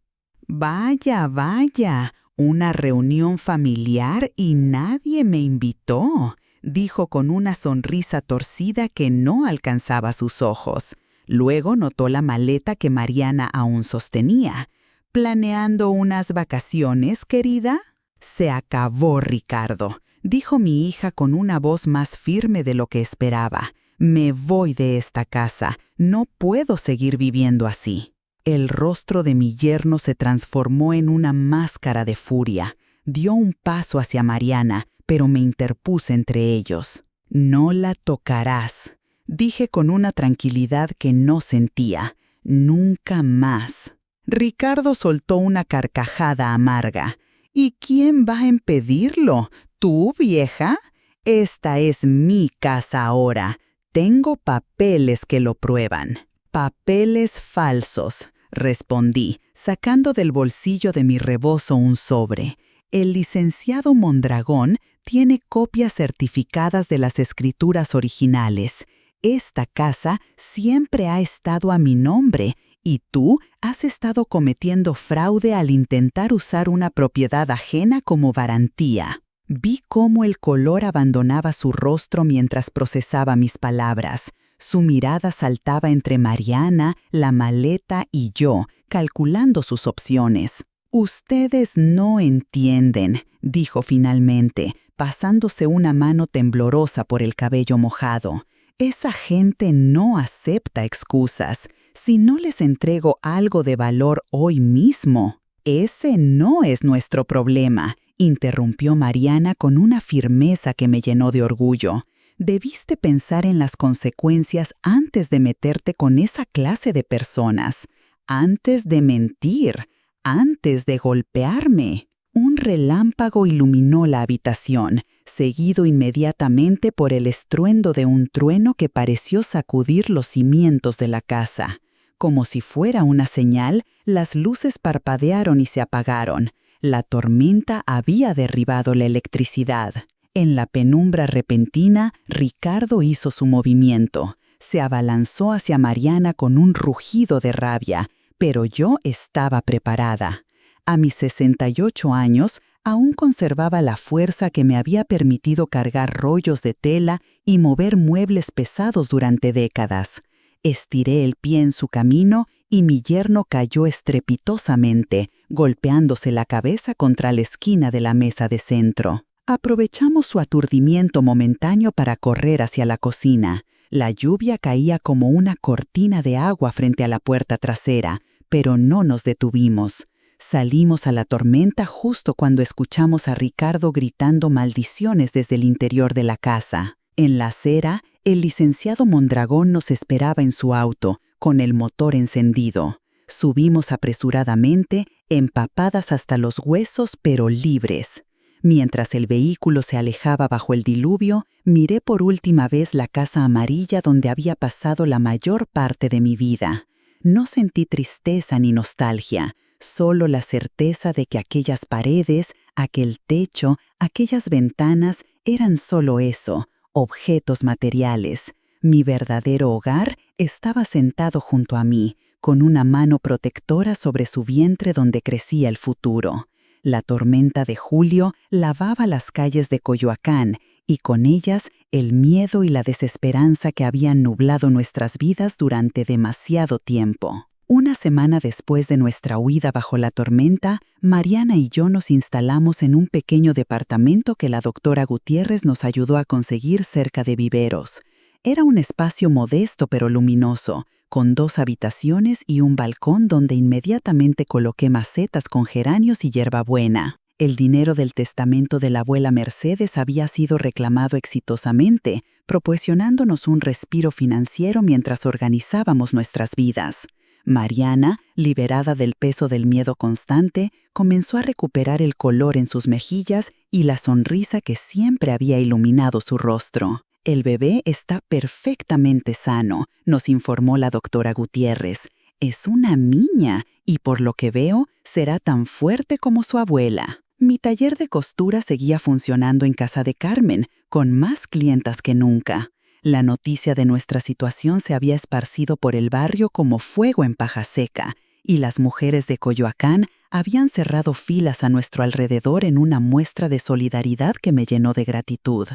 «Vaya, vaya, una reunión familiar y nadie me invitó», dijo con una sonrisa torcida que no alcanzaba sus ojos. Luego notó la maleta que Mariana aún sostenía. «¿Planeando unas vacaciones, querida?» Se acabó, Ricardo. dijo mi hija con una voz más firme de lo que esperaba. Me voy de esta casa. No puedo seguir viviendo así. El rostro de mi yerno se transformó en una máscara de furia. Dio un paso hacia Mariana, pero me interpuse entre ellos. No la tocarás, dije con una tranquilidad que no sentía. Nunca más. Ricardo soltó una carcajada amarga. ¿Y quién va a impedirlo? ¿Tú, vieja? Esta es mi casa ahora. Tengo papeles que lo prueban. Papeles falsos, respondí, sacando del bolsillo de mi rebozo un sobre. El licenciado Mondragón tiene copias certificadas de las escrituras originales. Esta casa siempre ha estado a mi nombre y tú has estado cometiendo fraude al intentar usar una propiedad ajena como garantía. Vi cómo el color abandonaba su rostro mientras procesaba mis palabras. Su mirada saltaba entre Mariana, la maleta y yo, calculando sus opciones. «Ustedes no entienden», dijo finalmente, pasándose una mano temblorosa por el cabello mojado. «Esa gente no acepta excusas. Si no les entrego algo de valor hoy mismo, ese no es nuestro problema», interrumpió Mariana con una firmeza que me llenó de orgullo. «Debiste pensar en las consecuencias antes de meterte con esa clase de personas, antes de mentir, antes de golpearme». Un relámpago iluminó la habitación, seguido inmediatamente por el estruendo de un trueno que pareció sacudir los cimientos de la casa. Como si fuera una señal, las luces parpadearon y se apagaron. La tormenta había derribado la electricidad. En la penumbra repentina, Ricardo hizo su movimiento. Se abalanzó hacia Mariana con un rugido de rabia, pero yo estaba preparada. A mis 68 años, aún conservaba la fuerza que me había permitido cargar rollos de tela y mover muebles pesados durante décadas. Estiré el pie en su camino y mi yerno cayó estrepitosamente, golpeándose la cabeza contra la esquina de la mesa de centro. Aprovechamos su aturdimiento momentáneo para correr hacia la cocina. La lluvia caía como una cortina de agua frente a la puerta trasera, pero no nos detuvimos. Salimos a la tormenta justo cuando escuchamos a Ricardo gritando maldiciones desde el interior de la casa. En la acera, el licenciado Mondragón nos esperaba en su auto, con el motor encendido. Subimos apresuradamente, empapadas hasta los huesos pero libres. Mientras el vehículo se alejaba bajo el diluvio, miré por última vez la casa amarilla donde había pasado la mayor parte de mi vida. No sentí tristeza ni nostalgia, solo la certeza de que aquellas paredes, aquel techo, aquellas ventanas eran solo eso, objetos materiales. Mi verdadero hogar estaba sentado junto a mí, con una mano protectora sobre su vientre donde crecía el futuro. La tormenta de julio lavaba las calles de Coyoacán y con ellas el miedo y la desesperanza que habían nublado nuestras vidas durante demasiado tiempo. Una semana después de nuestra huida bajo la tormenta, Mariana y yo nos instalamos en un pequeño departamento que la doctora Gutiérrez nos ayudó a conseguir cerca de Viveros. Era un espacio modesto pero luminoso, con 2 habitaciones y un balcón donde inmediatamente coloqué macetas con geranios y hierbabuena. El dinero del testamento de la abuela Mercedes había sido reclamado exitosamente, proporcionándonos un respiro financiero mientras organizábamos nuestras vidas. Mariana, liberada del peso del miedo constante, comenzó a recuperar el color en sus mejillas y la sonrisa que siempre había iluminado su rostro. «El bebé está perfectamente sano», nos informó la doctora Gutiérrez. «Es una niña y por lo que veo será tan fuerte como su abuela». Mi taller de costura seguía funcionando en casa de Carmen, con más clientas que nunca. La noticia de nuestra situación se había esparcido por el barrio como fuego en paja seca, y las mujeres de Coyoacán habían cerrado filas a nuestro alrededor en una muestra de solidaridad que me llenó de gratitud.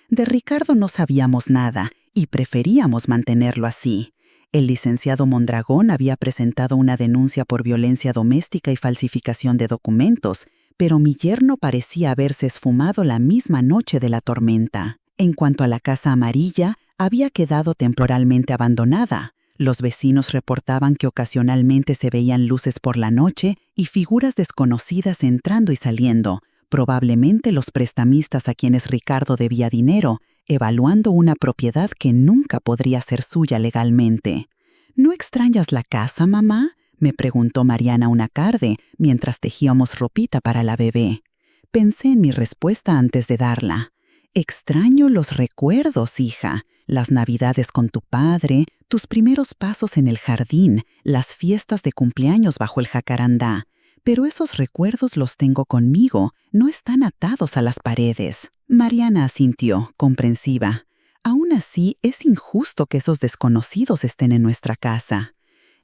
De Ricardo no sabíamos nada y preferíamos mantenerlo así. El licenciado Mondragón había presentado una denuncia por violencia doméstica y falsificación de documentos, pero mi yerno parecía haberse esfumado la misma noche de la tormenta. En cuanto a la casa amarilla, había quedado temporalmente abandonada. Los vecinos reportaban que ocasionalmente se veían luces por la noche y figuras desconocidas entrando y saliendo, probablemente los prestamistas a quienes Ricardo debía dinero, evaluando una propiedad que nunca podría ser suya legalmente. ¿No extrañas la casa, mamá?, me preguntó Mariana una tarde mientras tejíamos ropita para la bebé. Pensé en mi respuesta antes de darla. Extraño los recuerdos, hija, las navidades con tu padre, tus primeros pasos en el jardín, las fiestas de cumpleaños bajo el jacarandá. Pero esos recuerdos los tengo conmigo, no están atados a las paredes. Mariana asintió, comprensiva. Aún así, es injusto que esos desconocidos estén en nuestra casa.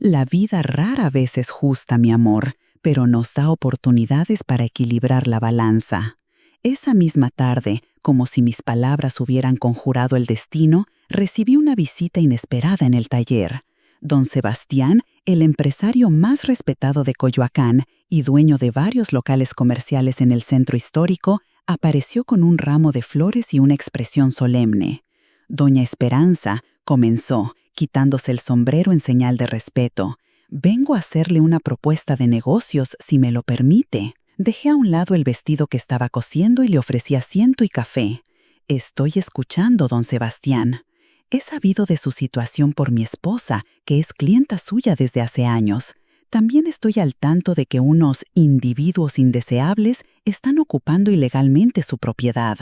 La vida rara vez es justa, mi amor, pero nos da oportunidades para equilibrar la balanza. Esa misma tarde, como si mis palabras hubieran conjurado el destino, recibí una visita inesperada en el taller. Don Sebastián, el empresario más respetado de Coyoacán y dueño de varios locales comerciales en el centro histórico, apareció con un ramo de flores y una expresión solemne. Doña Esperanza, comenzó, quitándose el sombrero en señal de respeto. Vengo a hacerle una propuesta de negocios, si me lo permite. Dejé a un lado el vestido que estaba cosiendo y le ofrecí asiento y café. Estoy escuchando, don Sebastián. He sabido de su situación por mi esposa, que es clienta suya desde hace años. También estoy al tanto de que unos individuos indeseables están ocupando ilegalmente su propiedad.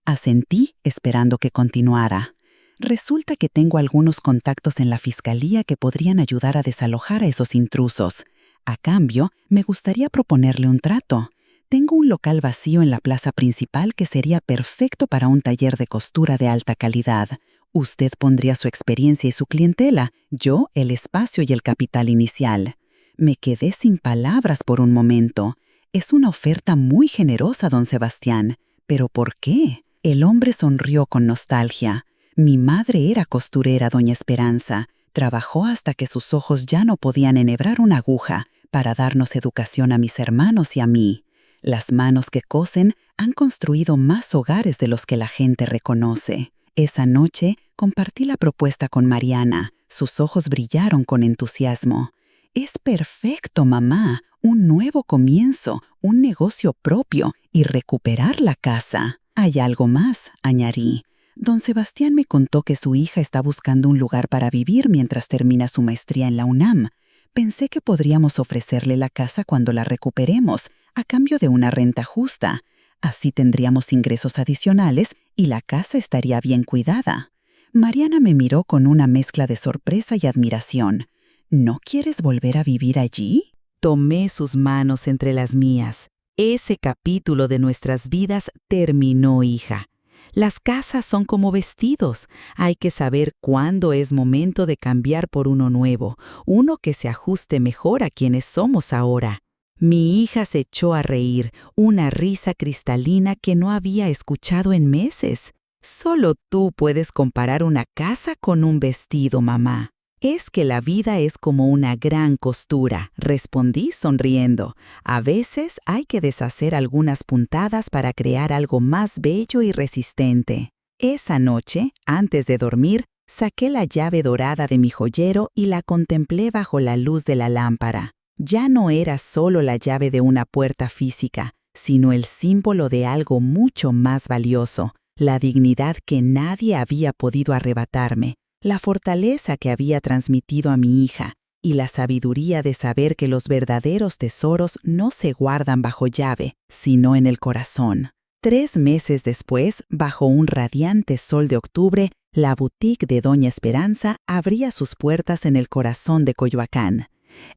Asentí, esperando que continuara. Resulta que tengo algunos contactos en la fiscalía que podrían ayudar a desalojar a esos intrusos. A cambio, me gustaría proponerle un trato. Tengo un local vacío en la plaza principal que sería perfecto para un taller de costura de alta calidad. Usted pondría su experiencia y su clientela, yo el espacio y el capital inicial. Me quedé sin palabras por un momento. Es una oferta muy generosa, don Sebastián. ¿Pero por qué? El hombre sonrió con nostalgia. Mi madre era costurera, doña Esperanza. Trabajó hasta que sus ojos ya no podían enhebrar una aguja para darnos educación a mis hermanos y a mí. Las manos que cosen han construido más hogares de los que la gente reconoce. Esa noche compartí la propuesta con Mariana. Sus ojos brillaron con entusiasmo. Es perfecto, mamá. Un nuevo comienzo, un negocio propio y recuperar la casa. Hay algo más, añadí. Don Sebastián me contó que su hija está buscando un lugar para vivir mientras termina su maestría en la UNAM. Pensé que podríamos ofrecerle la casa cuando la recuperemos, a cambio de una renta justa. Así tendríamos ingresos adicionales y la casa estaría bien cuidada. Mariana me miró con una mezcla de sorpresa y admiración. ¿No quieres volver a vivir allí? Tomé sus manos entre las mías. Ese capítulo de nuestras vidas terminó, hija. Las casas son como vestidos. Hay que saber cuándo es momento de cambiar por uno nuevo, uno que se ajuste mejor a quienes somos ahora. Mi hija se echó a reír, una risa cristalina que no había escuchado en meses. Solo tú puedes comparar una casa con un vestido, mamá. Es que la vida es como una gran costura, respondí sonriendo. A veces hay que deshacer algunas puntadas para crear algo más bello y resistente. Esa noche, antes de dormir, saqué la llave dorada de mi joyero y la contemplé bajo la luz de la lámpara. Ya no era solo la llave de una puerta física, sino el símbolo de algo mucho más valioso, la dignidad que nadie había podido arrebatarme. La fortaleza que había transmitido a mi hija y la sabiduría de saber que los verdaderos tesoros no se guardan bajo llave, sino en el corazón. 3 meses después, bajo un radiante sol de octubre, la boutique de Doña Esperanza abría sus puertas en el corazón de Coyoacán.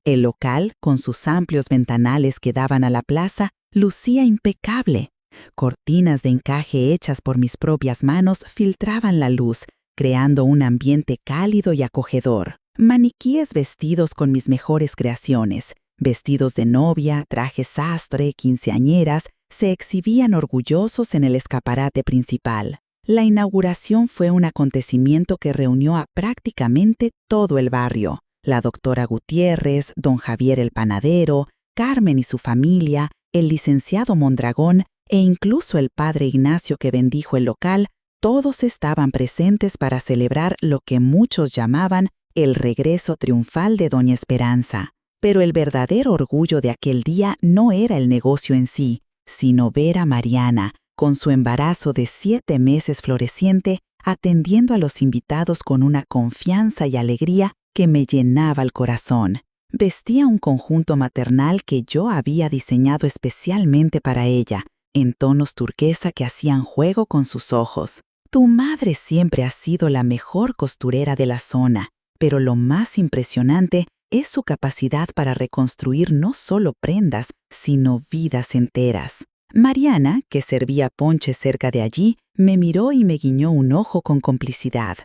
El local, con sus amplios ventanales que daban a la plaza, lucía impecable. Cortinas de encaje hechas por mis propias manos filtraban la luz, creando un ambiente cálido y acogedor. Maniquíes vestidos con mis mejores creaciones, vestidos de novia, trajes sastre, quinceañeras, se exhibían orgullosos en el escaparate principal. La inauguración fue un acontecimiento que reunió a prácticamente todo el barrio. La doctora Gutiérrez, don Javier el panadero, Carmen y su familia, el licenciado Mondragón e incluso el padre Ignacio que bendijo el local, todos estaban presentes para celebrar lo que muchos llamaban el regreso triunfal de doña Esperanza. Pero el verdadero orgullo de aquel día no era el negocio en sí, sino ver a Mariana, con su embarazo de 7 meses floreciente, atendiendo a los invitados con una confianza y alegría que me llenaba el corazón. Vestía un conjunto maternal que yo había diseñado especialmente para ella, en tonos turquesa que hacían juego con sus ojos. Tu madre siempre ha sido la mejor costurera de la zona, pero lo más impresionante es su capacidad para reconstruir no solo prendas, sino vidas enteras. Mariana, que servía ponche cerca de allí, me miró y me guiñó un ojo con complicidad.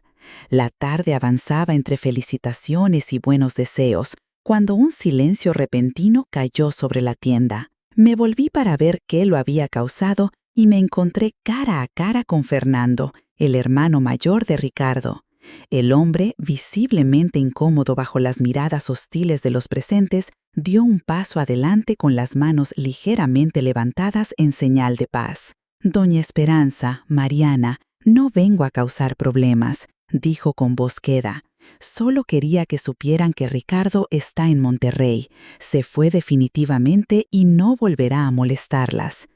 La tarde avanzaba entre felicitaciones y buenos deseos, cuando un silencio repentino cayó sobre la tienda. Me volví para ver qué lo había causado y me encontré cara a cara con Fernando, el hermano mayor de Ricardo. El hombre, visiblemente incómodo bajo las miradas hostiles de los presentes, dio un paso adelante con las manos ligeramente levantadas en señal de paz. «Doña Esperanza, Mariana, no vengo a causar problemas», dijo con voz queda. «Solo quería que supieran que Ricardo está en Monterrey. Se fue definitivamente y no volverá a molestarlas».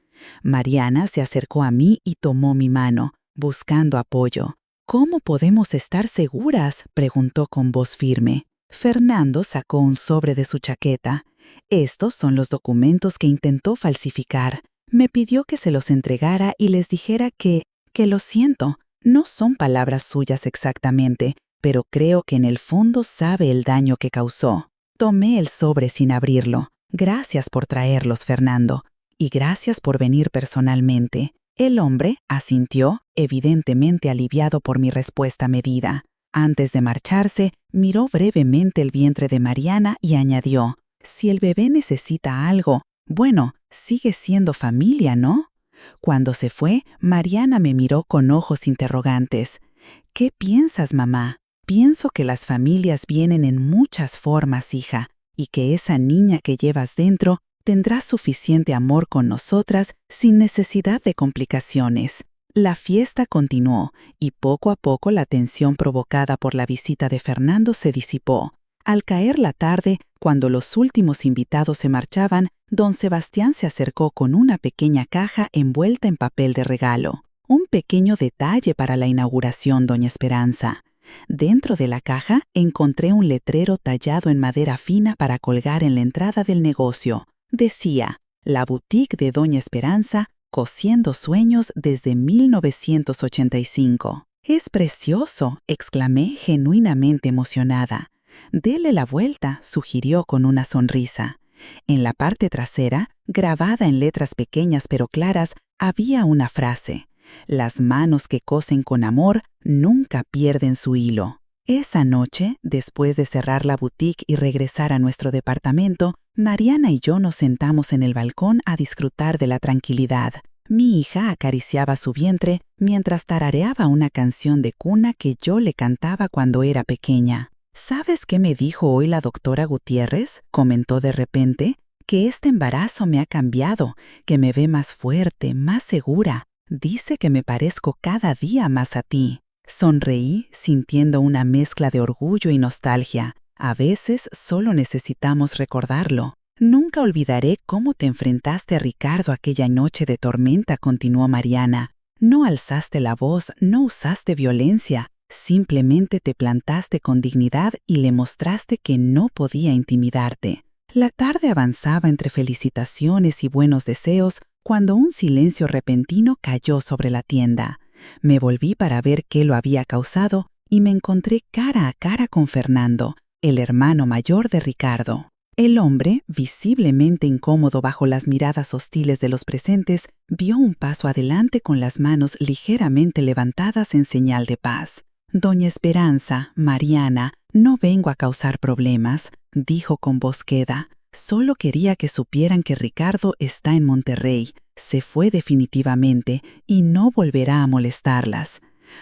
Mariana se acercó a mí y tomó mi mano, buscando apoyo. «¿Cómo podemos estar seguras?», preguntó con voz firme. Fernando sacó un sobre de su chaqueta. «Estos son los documentos que intentó falsificar. Me pidió que se los entregara y les dijera que lo siento. No son palabras suyas exactamente, pero creo que en el fondo sabe el daño que causó». Tomé el sobre sin abrirlo. «Gracias por traerlos, Fernando. Y gracias por venir personalmente». El hombre asintió, evidentemente aliviado por mi respuesta medida. Antes de marcharse, miró brevemente el vientre de Mariana y añadió: «Si el bebé necesita algo, bueno, sigue siendo familia, ¿no?». Cuando se fue, Mariana me miró con ojos interrogantes. «¿Qué piensas, mamá?». «Pienso que las familias vienen en muchas formas, hija, y que esa niña que llevas dentro tendrá suficiente amor con nosotras sin necesidad de complicaciones». La fiesta continuó y poco a poco la tensión provocada por la visita de Fernando se disipó. Al caer la tarde, cuando los últimos invitados se marchaban, don Sebastián se acercó con una pequeña caja envuelta en papel de regalo. «Un pequeño detalle para la inauguración, doña Esperanza». Dentro de la caja encontré un letrero tallado en madera fina para colgar en la entrada del negocio. Decía: «La boutique de doña Esperanza, cosiendo sueños desde 1985. «Es precioso», exclamé genuinamente emocionada. «Dele la vuelta», sugirió con una sonrisa. En la parte trasera, grabada en letras pequeñas pero claras, había una frase: «Las manos que cosen con amor nunca pierden su hilo». Esa noche, después de cerrar la boutique y regresar a nuestro departamento, Mariana y yo nos sentamos en el balcón a disfrutar de la tranquilidad. Mi hija acariciaba su vientre mientras tarareaba una canción de cuna que yo le cantaba cuando era pequeña. «¿Sabes qué me dijo hoy la doctora Gutiérrez?», comentó de repente. «Que este embarazo me ha cambiado, que me ve más fuerte, más segura. Dice que me parezco cada día más a ti». Sonreí, sintiendo una mezcla de orgullo y nostalgia. A veces solo necesitamos recordarlo. «Nunca olvidaré cómo te enfrentaste a Ricardo aquella noche de tormenta», continuó Mariana. «No alzaste la voz, no usaste violencia. Simplemente te plantaste con dignidad y le mostraste que no podía intimidarte». La tarde avanzaba entre felicitaciones y buenos deseos cuando un silencio repentino cayó sobre la tienda. Me volví para ver qué lo había causado y me encontré cara a cara con Fernando, el hermano mayor de Ricardo. El hombre, visiblemente incómodo bajo las miradas hostiles de los presentes, dio un paso adelante con las manos ligeramente levantadas en señal de paz. «Doña Esperanza, Mariana, no vengo a causar problemas», dijo con voz queda. «Solo quería que supieran que Ricardo está en Monterrey. Se fue definitivamente y no volverá a molestarlas».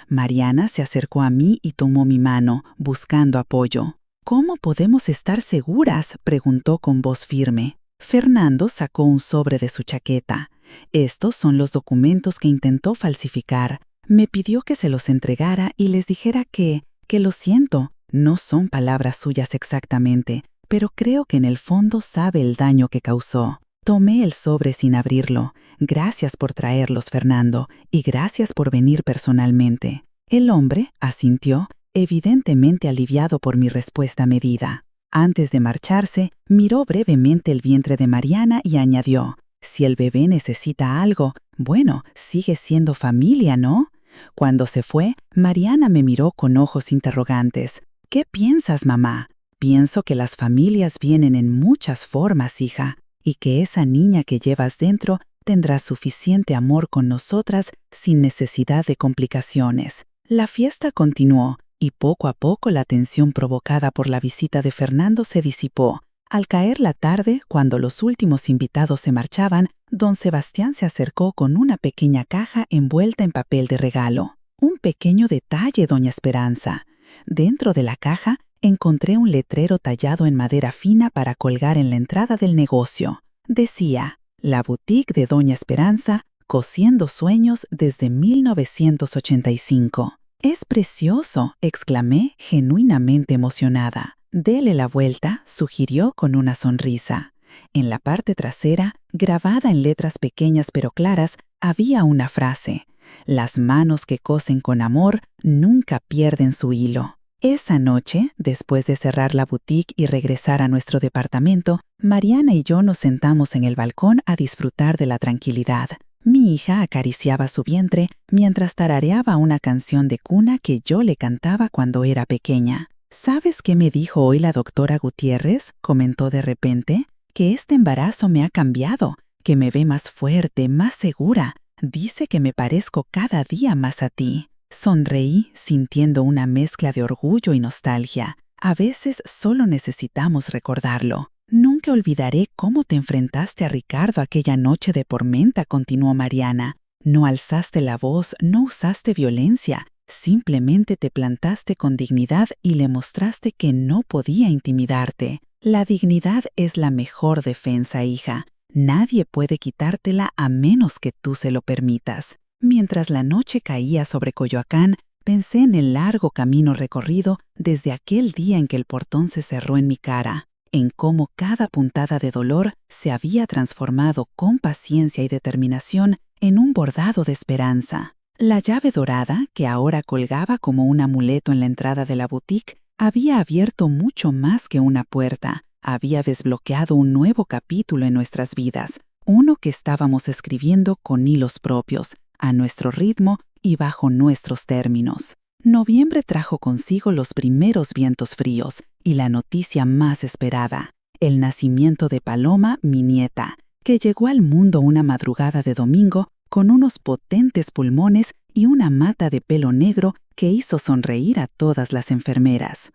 Mariana se acercó a mí y tomó mi mano, buscando apoyo. «¿Cómo podemos estar seguras?», preguntó con voz firme. Fernando sacó un sobre de su chaqueta. Estos son los documentos que intentó falsificar. Me pidió que se los entregara y les dijera que lo siento, no son palabras suyas exactamente, pero creo que en el fondo sabe el daño que causó. Tomé el sobre sin abrirlo. Gracias por traerlos, Fernando, y gracias por venir personalmente. El hombre asintió, evidentemente aliviado por mi respuesta medida. Antes de marcharse, miró brevemente el vientre de Mariana y añadió: si el bebé necesita algo, bueno, sigue siendo familia, ¿no? Cuando se fue, Mariana me miró con ojos interrogantes. ¿Qué piensas, mamá? Pienso que las familias vienen en muchas formas, hija, y que esa niña que llevas dentro tendrá suficiente amor con nosotras sin necesidad de complicaciones. La fiesta continuó, y poco a poco la tensión provocada por la visita de Fernando se disipó. Al caer la tarde, cuando los últimos invitados se marchaban, don Sebastián se acercó con una pequeña caja envuelta en papel de regalo. Un pequeño detalle, doña Esperanza. Dentro de la caja encontré un letrero tallado en madera fina para colgar en la entrada del negocio. Decía: la boutique de doña Esperanza, cosiendo sueños desde 1985. «Es precioso», exclamé, genuinamente emocionada. «Dele la vuelta», sugirió con una sonrisa. En la parte trasera, grabada en letras pequeñas pero claras, había una frase: «Las manos que cosen con amor nunca pierden su hilo». Esa noche, después de cerrar la boutique y regresar a nuestro departamento, Mariana y yo nos sentamos en el balcón a disfrutar de la tranquilidad. Mi hija acariciaba su vientre mientras tarareaba una canción de cuna que yo le cantaba cuando era pequeña. «¿Sabes qué me dijo hoy la doctora Gutiérrez?», comentó de repente. «Que este embarazo me ha cambiado, que me ve más fuerte, más segura. Dice que me parezco cada día más a ti». Sonreí, sintiendo una mezcla de orgullo y nostalgia. A veces solo necesitamos recordarlo. «Nunca olvidaré cómo te enfrentaste a Ricardo aquella noche de tormenta», continuó Mariana. «No alzaste la voz, no usaste violencia. Simplemente te plantaste con dignidad y le mostraste que no podía intimidarte. La dignidad es la mejor defensa, hija. Nadie puede quitártela a menos que tú se lo permitas». Mientras la noche caía sobre Coyoacán, pensé en el largo camino recorrido desde aquel día en que el portón se cerró en mi cara, en cómo cada puntada de dolor se había transformado con paciencia y determinación en un bordado de esperanza. La llave dorada, que ahora colgaba como un amuleto en la entrada de la boutique, había abierto mucho más que una puerta. Había desbloqueado un nuevo capítulo en nuestras vidas, uno que estábamos escribiendo con hilos propios, a nuestro ritmo y bajo nuestros términos. Noviembre trajo consigo los primeros vientos fríos y la noticia más esperada: el nacimiento de Paloma, mi nieta, que llegó al mundo una madrugada de domingo con unos potentes pulmones y una mata de pelo negro que hizo sonreír a todas las enfermeras.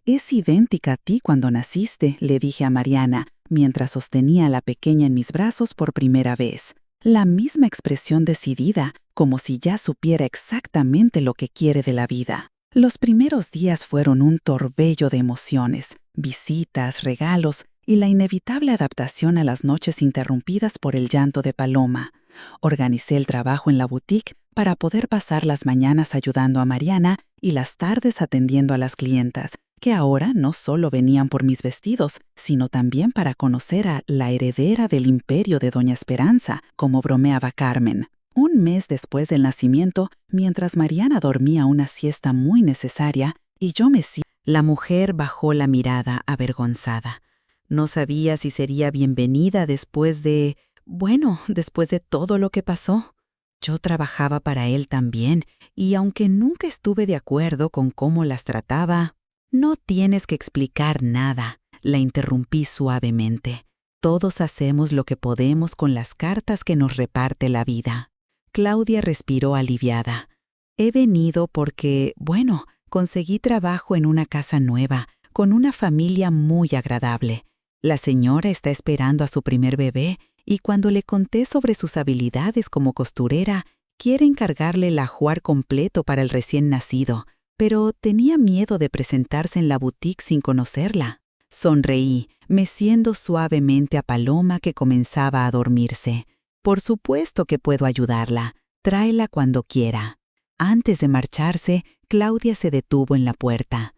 «Es idéntica a ti cuando naciste», le dije a Mariana, mientras sostenía a la pequeña en mis brazos por primera vez. La misma expresión decidida, como si ya supiera exactamente lo que quiere de la vida. Los primeros días fueron un torbello de emociones, visitas, regalos y la inevitable adaptación a las noches interrumpidas por el llanto de Paloma. Organicé el trabajo en la boutique para poder pasar las mañanas ayudando a Mariana y las tardes atendiendo a las clientas, que ahora no solo venían por mis vestidos, sino también para conocer a la heredera del imperio de doña Esperanza, como bromeaba Carmen. Un mes después del nacimiento, mientras Mariana dormía una siesta muy necesaria y yo me... La mujer bajó la mirada avergonzada. No sabía si sería bienvenida después de todo lo que pasó. Yo trabajaba para él también, y aunque nunca estuve de acuerdo con cómo las trataba... «No tienes que explicar nada», la interrumpí suavemente. «Todos hacemos lo que podemos con las cartas que nos reparte la vida». Claudia respiró aliviada. «He venido porque, conseguí trabajo en una casa nueva, con una familia muy agradable. La señora está esperando a su primer bebé y cuando le conté sobre sus habilidades como costurera, quiere encargarle el ajuar completo para el recién nacido. Pero tenía miedo de presentarse en la boutique sin conocerla». Sonreí, meciendo suavemente a Paloma que comenzaba a dormirse. Por supuesto que puedo ayudarla. Tráela cuando quiera. Antes de marcharse, Claudia se detuvo en la puerta.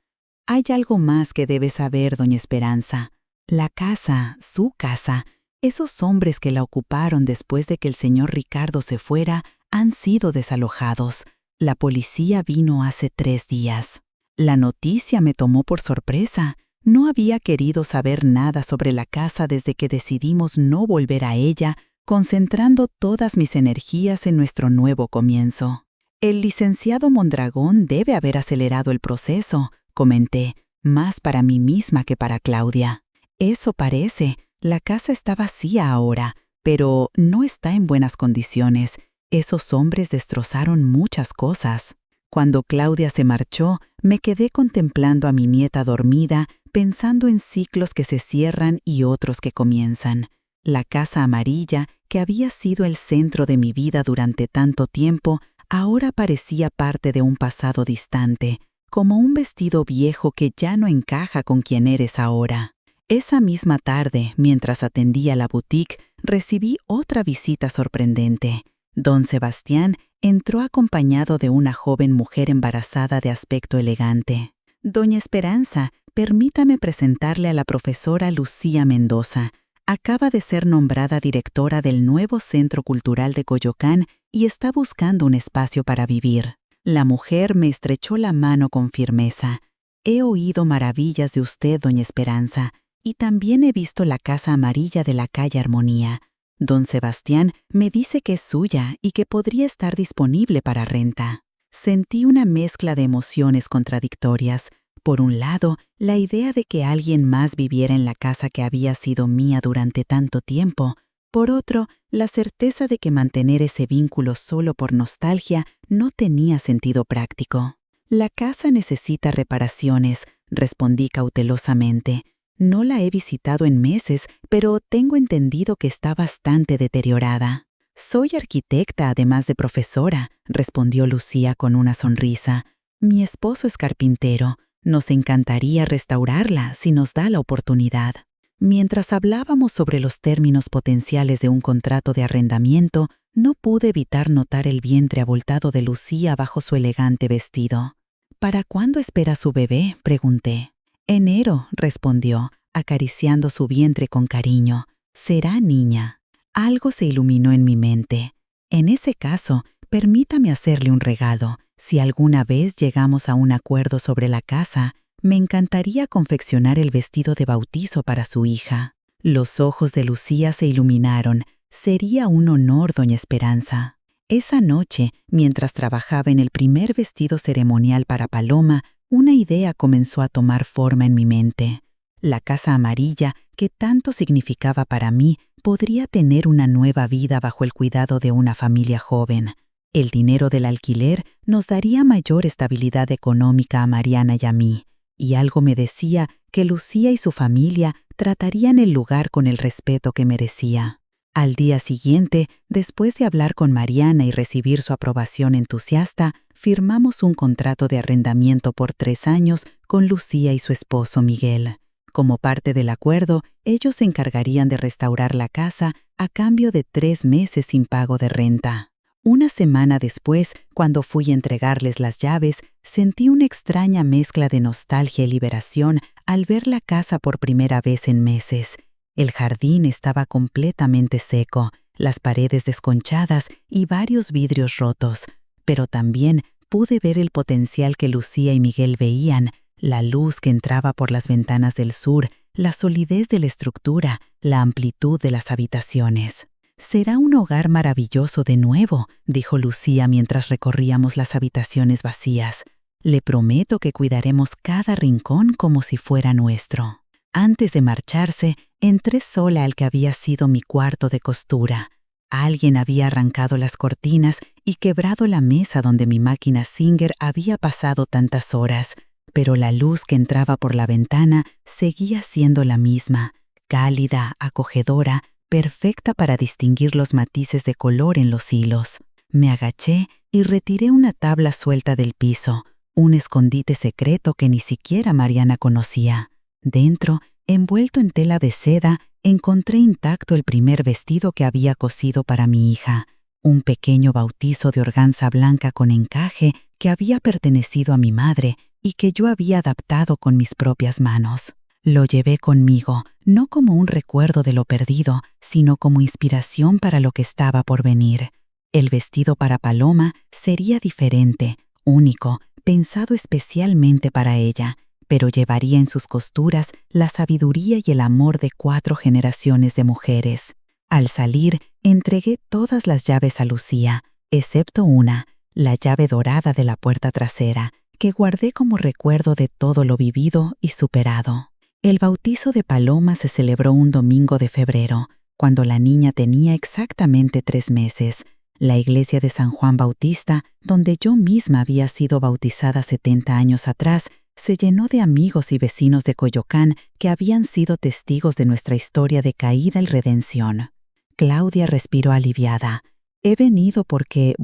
Hay algo más que debe saber, doña Esperanza. La casa, su casa, esos hombres que la ocuparon después de que el señor Ricardo se fuera, han sido desalojados. La policía vino hace 3 días. La noticia me tomó por sorpresa. No había querido saber nada sobre la casa desde que decidimos no volver a ella, concentrando todas mis energías en nuestro nuevo comienzo. El licenciado Mondragón debe haber acelerado el proceso, comenté, más para mí misma que para Claudia. Eso parece. La casa está vacía ahora, pero no está en buenas condiciones. Esos hombres destrozaron muchas cosas. Cuando Claudia se marchó, me quedé contemplando a mi nieta dormida, pensando en ciclos que se cierran y otros que comienzan. La casa amarilla, que había sido el centro de mi vida durante tanto tiempo, ahora parecía parte de un pasado distante, como un vestido viejo que ya no encaja con quien eres ahora. Esa misma tarde, mientras atendía la boutique, recibí otra visita sorprendente. Don Sebastián entró acompañado de una joven mujer embarazada de aspecto elegante. Doña Esperanza, permítame presentarle a la profesora Lucía Mendoza. Acaba de ser nombrada directora del nuevo Centro Cultural de Coyoacán y está buscando un espacio para vivir. La mujer me estrechó la mano con firmeza. He oído maravillas de usted, doña Esperanza, y también he visto la casa amarilla de la calle Armonía. Don Sebastián me dice que es suya y que podría estar disponible para renta. Sentí una mezcla de emociones contradictorias. Por un lado, la idea de que alguien más viviera en la casa que había sido mía durante tanto tiempo. Por otro, la certeza de que mantener ese vínculo solo por nostalgia no tenía sentido práctico. La casa necesita reparaciones, respondí cautelosamente. No la he visitado en meses, pero tengo entendido que está bastante deteriorada. Soy arquitecta además de profesora, respondió Lucía con una sonrisa. Mi esposo es carpintero. Nos encantaría restaurarla si nos da la oportunidad. Mientras hablábamos sobre los términos potenciales de un contrato de arrendamiento, no pude evitar notar el vientre abultado de Lucía bajo su elegante vestido. ¿Para cuándo espera su bebé?, pregunté. Enero, respondió, acariciando su vientre con cariño. Será niña. Algo se iluminó en mi mente. En ese caso, permítame hacerle un regalo. Si alguna vez llegamos a un acuerdo sobre la casa, me encantaría confeccionar el vestido de bautizo para su hija. Los ojos de Lucía se iluminaron. Sería un honor, doña Esperanza. Esa noche, mientras trabajaba en el primer vestido ceremonial para Paloma, una idea comenzó a tomar forma en mi mente. La casa amarilla, que tanto significaba para mí, podría tener una nueva vida bajo el cuidado de una familia joven. El dinero del alquiler nos daría mayor estabilidad económica a Mariana y a mí, y algo me decía que Lucía y su familia tratarían el lugar con el respeto que merecía. Al día siguiente, después de hablar con Mariana y recibir su aprobación entusiasta, firmamos un contrato de arrendamiento por 3 años con Lucía y su esposo Miguel. Como parte del acuerdo, ellos se encargarían de restaurar la casa a cambio de 3 meses sin pago de renta. Una semana después, cuando fui a entregarles las llaves, sentí una extraña mezcla de nostalgia y liberación al ver la casa por primera vez en meses. El jardín estaba completamente seco, las paredes desconchadas y varios vidrios rotos, pero también pude ver el potencial que Lucía y Miguel veían, la luz que entraba por las ventanas del sur, la solidez de la estructura, la amplitud de las habitaciones. «Será un hogar maravilloso de nuevo», dijo Lucía mientras recorríamos las habitaciones vacías. «Le prometo que cuidaremos cada rincón como si fuera nuestro». Antes de marcharse, entré sola al que había sido mi cuarto de costura. Alguien había arrancado las cortinas y quebrado la mesa donde mi máquina Singer había pasado tantas horas, pero la luz que entraba por la ventana seguía siendo la misma, cálida, acogedora, perfecta para distinguir los matices de color en los hilos. Me agaché y retiré una tabla suelta del piso, un escondite secreto que ni siquiera Mariana conocía. Dentro Envuelto en tela de seda, encontré intacto el primer vestido que había cosido para mi hija, un pequeño bautizo de organza blanca con encaje que había pertenecido a mi madre y que yo había adaptado con mis propias manos. Lo llevé conmigo, no como un recuerdo de lo perdido, sino como inspiración para lo que estaba por venir. El vestido para Paloma sería diferente, único, pensado especialmente para ella, pero llevaría en sus costuras la sabiduría y el amor de 4 generaciones de mujeres. Al salir, entregué todas las llaves a Lucía, excepto una, la llave dorada de la puerta trasera, que guardé como recuerdo de todo lo vivido y superado. El bautizo de Paloma se celebró un domingo de febrero, cuando la niña tenía exactamente 3 meses. La iglesia de San Juan Bautista, donde yo misma había sido bautizada 70 años atrás, se llenó de amigos y vecinos de Coyoacán que habían sido testigos de nuestra historia de caída y redención. Claudia respiró aliviada. He venido porque,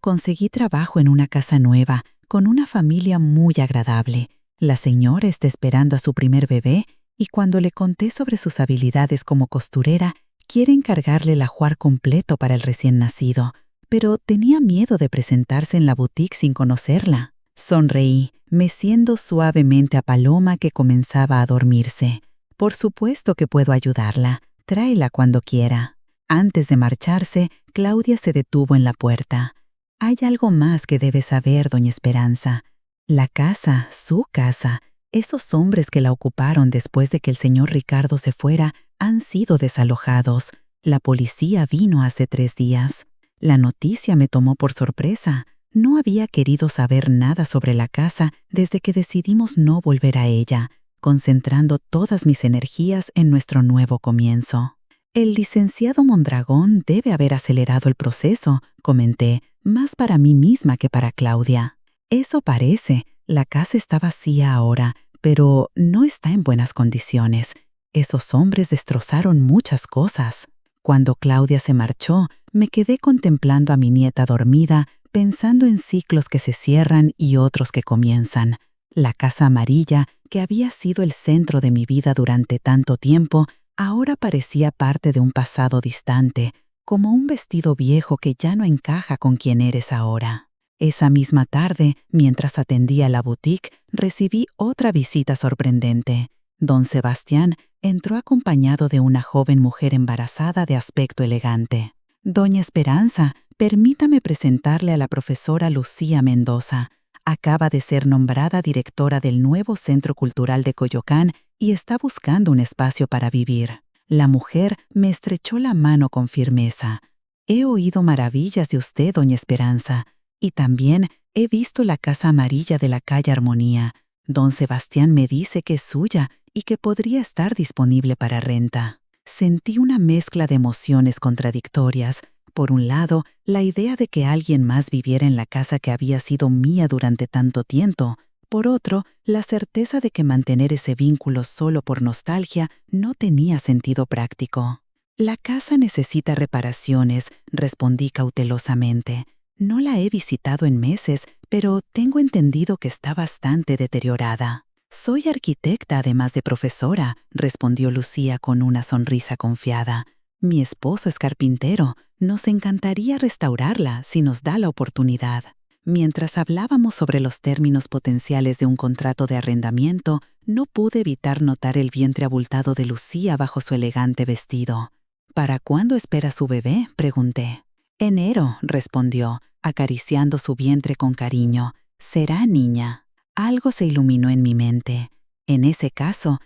conseguí trabajo en una casa nueva, con una familia muy agradable. La señora está esperando a su primer bebé y cuando le conté sobre sus habilidades como costurera, quiere encargarle el ajuar completo para el recién nacido, pero tenía miedo de presentarse en la boutique sin conocerla. Sonreí, meciendo suavemente a Paloma que comenzaba a dormirse. Por supuesto que puedo ayudarla. Tráela cuando quiera. Antes de marcharse, Claudia se detuvo en la puerta. Hay algo más que debe saber, doña Esperanza. La casa, su casa, esos hombres que la ocuparon después de que el señor Ricardo se fuera, han sido desalojados. La policía vino hace 3 días. La noticia me tomó por sorpresa. No había querido saber nada sobre la casa desde que decidimos no volver a ella, concentrando todas mis energías en nuestro nuevo comienzo. El licenciado Mondragón debe haber acelerado el proceso, comenté, más para mí misma que para Claudia. Eso parece. La casa está vacía ahora, pero no está en buenas condiciones. Esos hombres destrozaron muchas cosas. Cuando Claudia se marchó, me quedé contemplando a mi nieta dormida, pensando en ciclos que se cierran y otros que comienzan. La casa amarilla, que había sido el centro de mi vida durante tanto tiempo, ahora parecía parte de un pasado distante, como un vestido viejo que ya no encaja con quien eres ahora. Esa misma tarde, mientras atendía la boutique, recibí otra visita sorprendente. Don Sebastián entró acompañado de una joven mujer embarazada de aspecto elegante. Doña Esperanza, permítame presentarle a la profesora Lucía Mendoza. Acaba de ser nombrada directora del nuevo Centro Cultural de Coyoacán y está buscando un espacio para vivir. La mujer me estrechó la mano con firmeza. He oído maravillas de usted, doña Esperanza. Y también he visto la casa amarilla de la calle Armonía. Don Sebastián me dice que es suya y que podría estar disponible para renta. Sentí una mezcla de emociones contradictorias. Por un lado, la idea de que alguien más viviera en la casa que había sido mía durante tanto tiempo. Por otro, la certeza de que mantener ese vínculo solo por nostalgia no tenía sentido práctico. La casa necesita reparaciones, respondí cautelosamente. No la he visitado en meses, pero tengo entendido que está bastante deteriorada. Soy arquitecta además de profesora, respondió Lucía con una sonrisa confiada. Mi esposo es carpintero. Nos encantaría restaurarla si nos da la oportunidad. Mientras hablábamos sobre los términos potenciales de un contrato de arrendamiento, no pude evitar notar el vientre abultado de Lucía bajo su elegante vestido. ¿Para cuándo espera su bebé?, pregunté. Enero, respondió, acariciando su vientre con cariño. Será niña. Algo se iluminó en mi mente. En ese caso,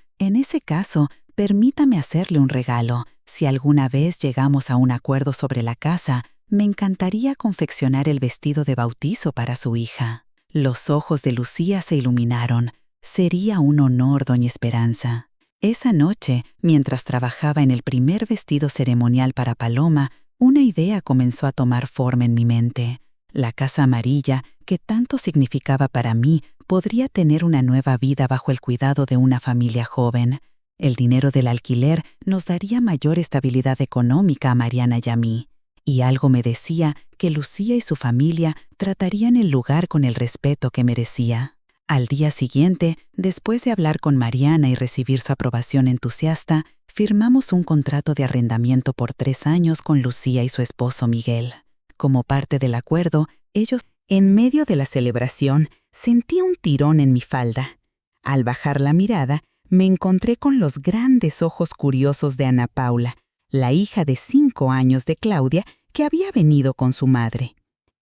permítame hacerle un regalo. Si alguna vez llegamos a un acuerdo sobre la casa, me encantaría confeccionar el vestido de bautizo para su hija. Los ojos de Lucía se iluminaron. Sería un honor, doña Esperanza. Esa noche, mientras trabajaba en el primer vestido ceremonial para Paloma, una idea comenzó a tomar forma en mi mente. La casa amarilla, que tanto significaba para mí, podría tener una nueva vida bajo el cuidado de una familia joven. El dinero del alquiler nos daría mayor estabilidad económica a Mariana y a mí. Y algo me decía que Lucía y su familia tratarían el lugar con el respeto que merecía. Al día siguiente, después de hablar con Mariana y recibir su aprobación entusiasta, firmamos un contrato de arrendamiento por 3 años con Lucía y su esposo Miguel. Como parte del acuerdo, ellos... En medio de la celebración, sentí un tirón en mi falda. Al bajar la mirada, me encontré con los grandes ojos curiosos de Ana Paula, la hija de 5 años de Claudia, que había venido con su madre.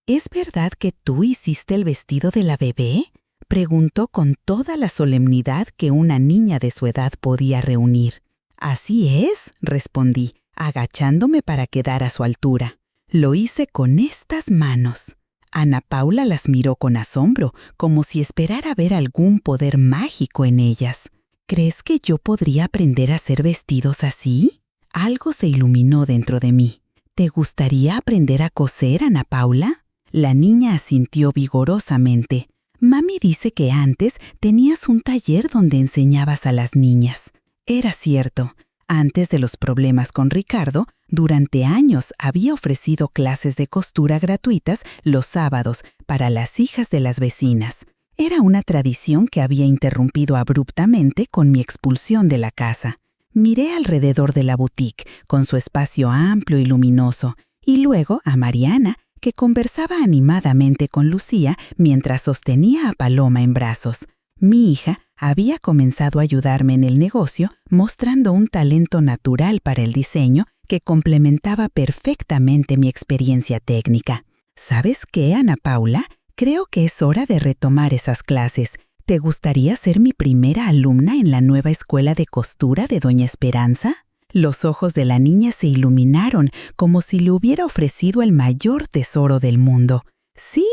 ¿Es verdad que tú hiciste el vestido de la bebé?, preguntó con toda la solemnidad que una niña de su edad podía reunir. Así es, respondí, agachándome para quedar a su altura. Lo hice con estas manos. Ana Paula las miró con asombro, como si esperara ver algún poder mágico en ellas. ¿Crees que yo podría aprender a hacer vestidos así? Algo se iluminó dentro de mí. ¿Te gustaría aprender a coser, Ana Paula? La niña asintió vigorosamente. Mami dice que antes tenías un taller donde enseñabas a las niñas. Era cierto. Antes de los problemas con Ricardo, durante años había ofrecido clases de costura gratuitas los sábados para las hijas de las vecinas. Era una tradición que había interrumpido abruptamente con mi expulsión de la casa. Miré alrededor de la boutique, con su espacio amplio y luminoso, y luego a Mariana, que conversaba animadamente con Lucía mientras sostenía a Paloma en brazos. Mi hija había comenzado a ayudarme en el negocio, mostrando un talento natural para el diseño que complementaba perfectamente mi experiencia técnica. ¿Sabes qué, Ana Paula? Creo que es hora de retomar esas clases. ¿Te gustaría ser mi primera alumna en la nueva escuela de costura de Doña Esperanza? Los ojos de la niña se iluminaron como si le hubiera ofrecido el mayor tesoro del mundo. Sí,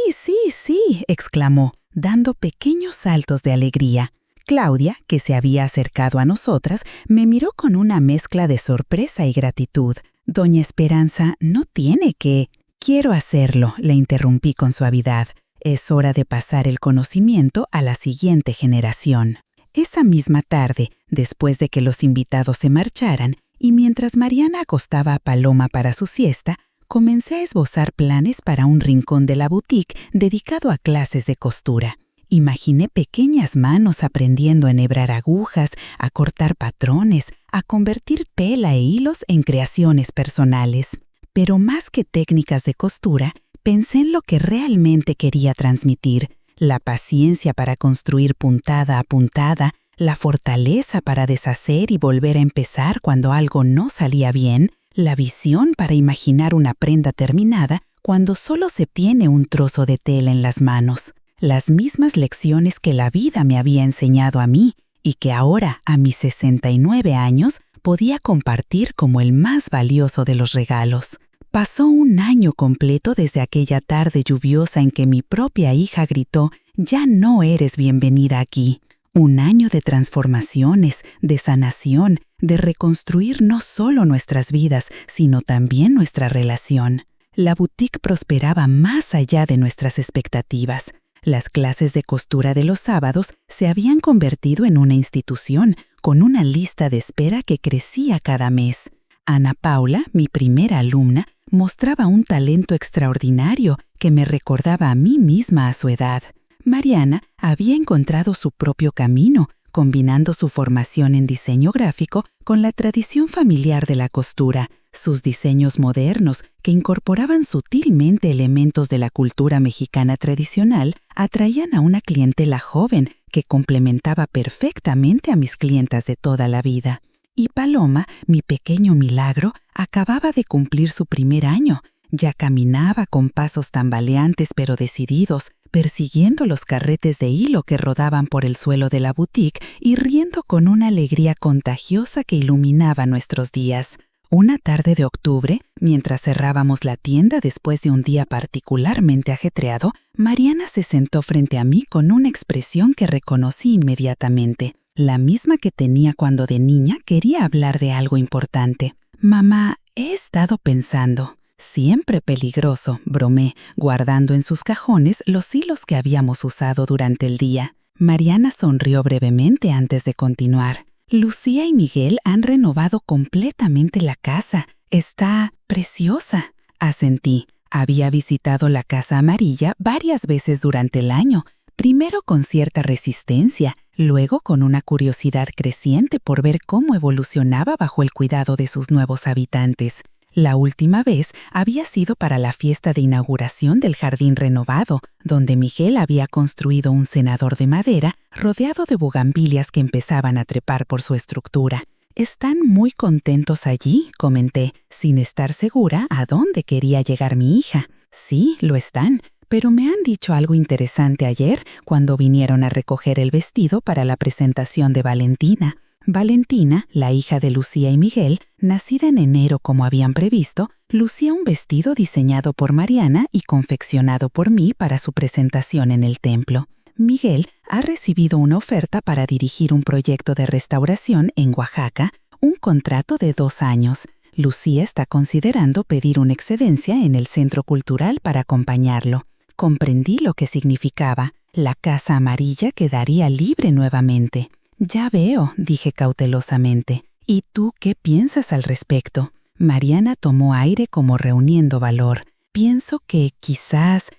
exclamó, dando pequeños saltos de alegría. Claudia, que se había acercado a nosotras, me miró con una mezcla de sorpresa y gratitud. Doña Esperanza no tiene que... Quiero hacerlo, le interrumpí con suavidad. Es hora de pasar el conocimiento a la siguiente generación. Esa misma tarde, después de que los invitados se marcharan, y mientras Mariana acostaba a Paloma para su siesta, comencé a esbozar planes para un rincón de la boutique dedicado a clases de costura. Imaginé pequeñas manos aprendiendo a enhebrar agujas, a cortar patrones, a convertir tela e hilos en creaciones personales. Pero más que técnicas de costura, pensé en lo que realmente quería transmitir: la paciencia para construir puntada a puntada, la fortaleza para deshacer y volver a empezar cuando algo no salía bien, la visión para imaginar una prenda terminada cuando solo se tiene un trozo de tela en las manos. Las mismas lecciones que la vida me había enseñado a mí y que ahora, a mis 69 años, podía compartir como el más valioso de los regalos. Pasó un año completo desde aquella tarde lluviosa en que mi propia hija gritó: «Ya no eres bienvenida aquí». Un año de transformaciones, de sanación, de reconstruir no solo nuestras vidas, sino también nuestra relación. La boutique prosperaba más allá de nuestras expectativas. Las clases de costura de los sábados se habían convertido en una institución, con una lista de espera que crecía cada mes. Ana Paula, mi primera alumna, mostraba un talento extraordinario que me recordaba a mí misma a su edad. Mariana había encontrado su propio camino, combinando su formación en diseño gráfico con la tradición familiar de la costura. Sus diseños modernos, que incorporaban sutilmente elementos de la cultura mexicana tradicional, atraían a una clientela joven que complementaba perfectamente a mis clientas de toda la vida. Y Paloma, mi pequeño milagro, acababa de cumplir su primer año. Ya caminaba con pasos tambaleantes pero decididos, persiguiendo los carretes de hilo que rodaban por el suelo de la boutique y riendo con una alegría contagiosa que iluminaba nuestros días. Una tarde de octubre, mientras cerrábamos la tienda después de un día particularmente ajetreado, Mariana se sentó frente a mí con una expresión que reconocí inmediatamente, la misma que tenía cuando de niña quería hablar de algo importante. «Mamá, he estado pensando». «Siempre peligroso», bromeé, guardando en sus cajones los hilos que habíamos usado durante el día. Mariana sonrió brevemente antes de continuar. «Lucía y Miguel han renovado completamente la casa. Está preciosa», asentí. Había visitado la Casa Amarilla varias veces durante el año, Primero con cierta resistencia, luego con una curiosidad creciente por ver cómo evolucionaba bajo el cuidado de sus nuevos habitantes. La última vez había sido para la fiesta de inauguración del jardín renovado, donde Miguel había construido un cenador de madera rodeado de bugambilias que empezaban a trepar por su estructura. «Están muy contentos allí», comenté, sin estar segura a dónde quería llegar mi hija. «Sí, lo están, pero me han dicho algo interesante ayer cuando vinieron a recoger el vestido para la presentación de Valentina». Valentina, la hija de Lucía y Miguel, nacida en enero como habían previsto, lucía un vestido diseñado por Mariana y confeccionado por mí para su presentación en el templo. Miguel ha recibido una oferta para dirigir un proyecto de restauración en Oaxaca, un contrato de 2 años. Lucía está considerando pedir una excedencia en el centro cultural para acompañarlo. Comprendí lo que significaba. La casa amarilla quedaría libre nuevamente. «Ya veo», dije cautelosamente. «¿Y tú qué piensas al respecto?» Mariana tomó aire como reuniendo valor. «Pienso que quizás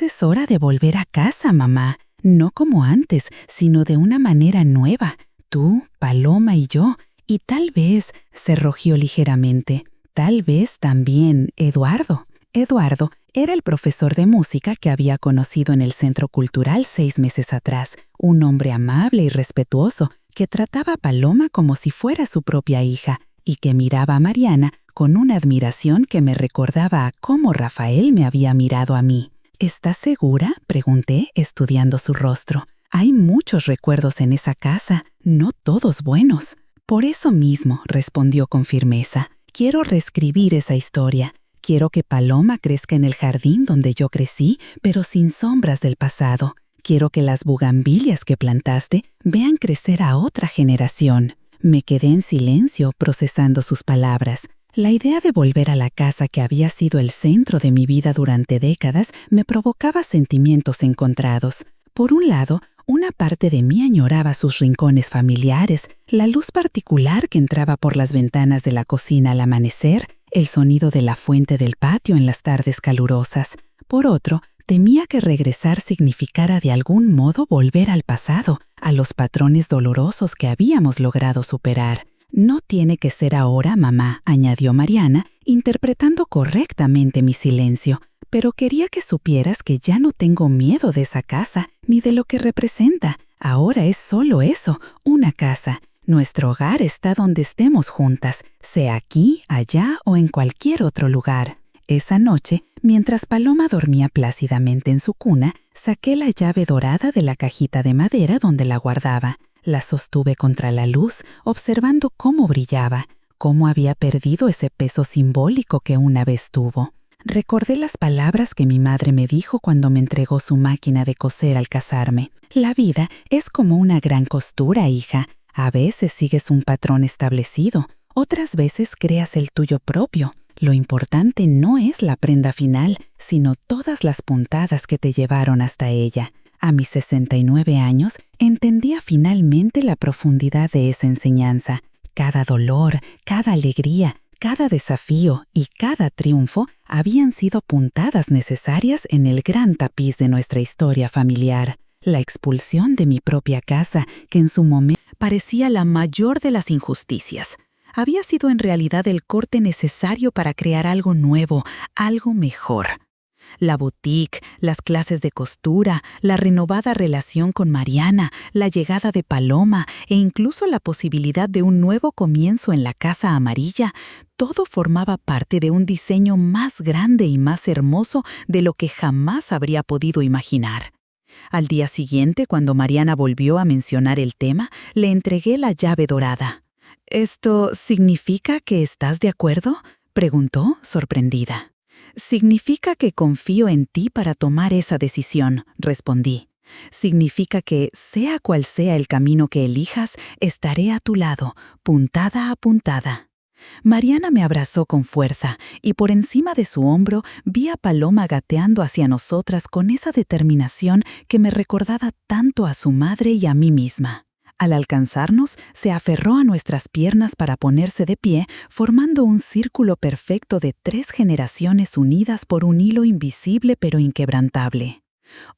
es hora de volver a casa, mamá. No como antes, sino de una manera nueva. Tú, Paloma y yo. Y tal vez», se rojió ligeramente, «tal vez también Eduardo». Eduardo era el profesor de música que había conocido en el centro cultural 6 meses atrás, un hombre amable y respetuoso que trataba a Paloma como si fuera su propia hija y que miraba a Mariana con una admiración que me recordaba a cómo Rafael me había mirado a mí. «¿Estás segura?», pregunté, estudiando su rostro. «Hay muchos recuerdos en esa casa, no todos buenos». «Por eso mismo», respondió con firmeza, «quiero reescribir esa historia. Quiero que Paloma crezca en el jardín donde yo crecí, pero sin sombras del pasado. Quiero que las bugambilias que plantaste vean crecer a otra generación». Me quedé en silencio procesando sus palabras. La idea de volver a la casa que había sido el centro de mi vida durante décadas me provocaba sentimientos encontrados. Por un lado, una parte de mí añoraba sus rincones familiares, la luz particular que entraba por las ventanas de la cocina al amanecer, el sonido de la fuente del patio en las tardes calurosas. Por otro, temía que regresar significara de algún modo volver al pasado, a los patrones dolorosos que habíamos logrado superar. «No tiene que ser ahora, mamá», añadió Mariana, interpretando correctamente mi silencio. «Pero quería que supieras que ya no tengo miedo de esa casa, ni de lo que representa. Ahora es solo eso, una casa. Nuestro hogar está donde estemos juntas, sea aquí, allá o en cualquier otro lugar». Esa noche, mientras Paloma dormía plácidamente en su cuna, saqué la llave dorada de la cajita de madera donde la guardaba. La sostuve contra la luz, observando cómo brillaba, cómo había perdido ese peso simbólico que una vez tuvo. Recordé las palabras que mi madre me dijo cuando me entregó su máquina de coser al casarme. «La vida es como una gran costura, hija. A veces sigues un patrón establecido, otras veces creas el tuyo propio. Lo importante no es la prenda final, sino todas las puntadas que te llevaron hasta ella». A mis 69 años, entendía finalmente la profundidad de esa enseñanza. Cada dolor, cada alegría, cada desafío y cada triunfo habían sido puntadas necesarias en el gran tapiz de nuestra historia familiar. La expulsión de mi propia casa, que en su momento parecía la mayor de las injusticias, había sido en realidad el corte necesario para crear algo nuevo, algo mejor. La boutique, las clases de costura, la renovada relación con Mariana, la llegada de Paloma e incluso la posibilidad de un nuevo comienzo en la casa amarilla, todo formaba parte de un diseño más grande y más hermoso de lo que jamás habría podido imaginar. Al día siguiente, cuando Mariana volvió a mencionar el tema, le entregué la llave dorada. «¿Esto significa que estás de acuerdo?», preguntó, sorprendida. «Significa que confío en ti para tomar esa decisión», respondí. «Significa que, sea cual sea el camino que elijas, estaré a tu lado, puntada a puntada». Mariana me abrazó con fuerza y por encima de su hombro vi a Paloma gateando hacia nosotras con esa determinación que me recordaba tanto a su madre y a mí misma. Al alcanzarnos, se aferró a nuestras piernas para ponerse de pie, formando un círculo perfecto de 3 generaciones unidas por un hilo invisible pero inquebrantable.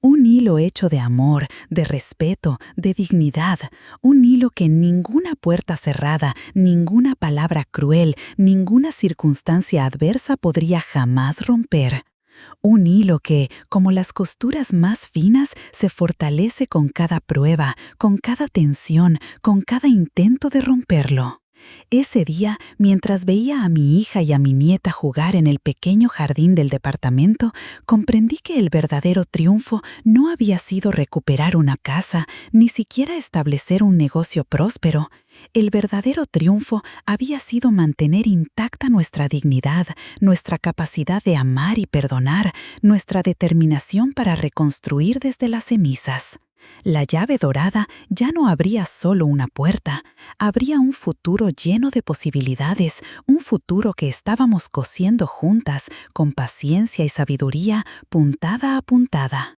Un hilo hecho de amor, de respeto, de dignidad. Un hilo que ninguna puerta cerrada, ninguna palabra cruel, ninguna circunstancia adversa podría jamás romper. Un hilo que, como las costuras más finas, se fortalece con cada prueba, con cada tensión, con cada intento de romperlo. Ese día, mientras veía a mi hija y a mi nieta jugar en el pequeño jardín del departamento, comprendí que el verdadero triunfo no había sido recuperar una casa, ni siquiera establecer un negocio próspero. El verdadero triunfo había sido mantener intacta nuestra dignidad, nuestra capacidad de amar y perdonar, nuestra determinación para reconstruir desde las cenizas. La llave dorada ya no abría solo una puerta, abría un futuro lleno de posibilidades, un futuro que estábamos cosiendo juntas, con paciencia y sabiduría, puntada a puntada.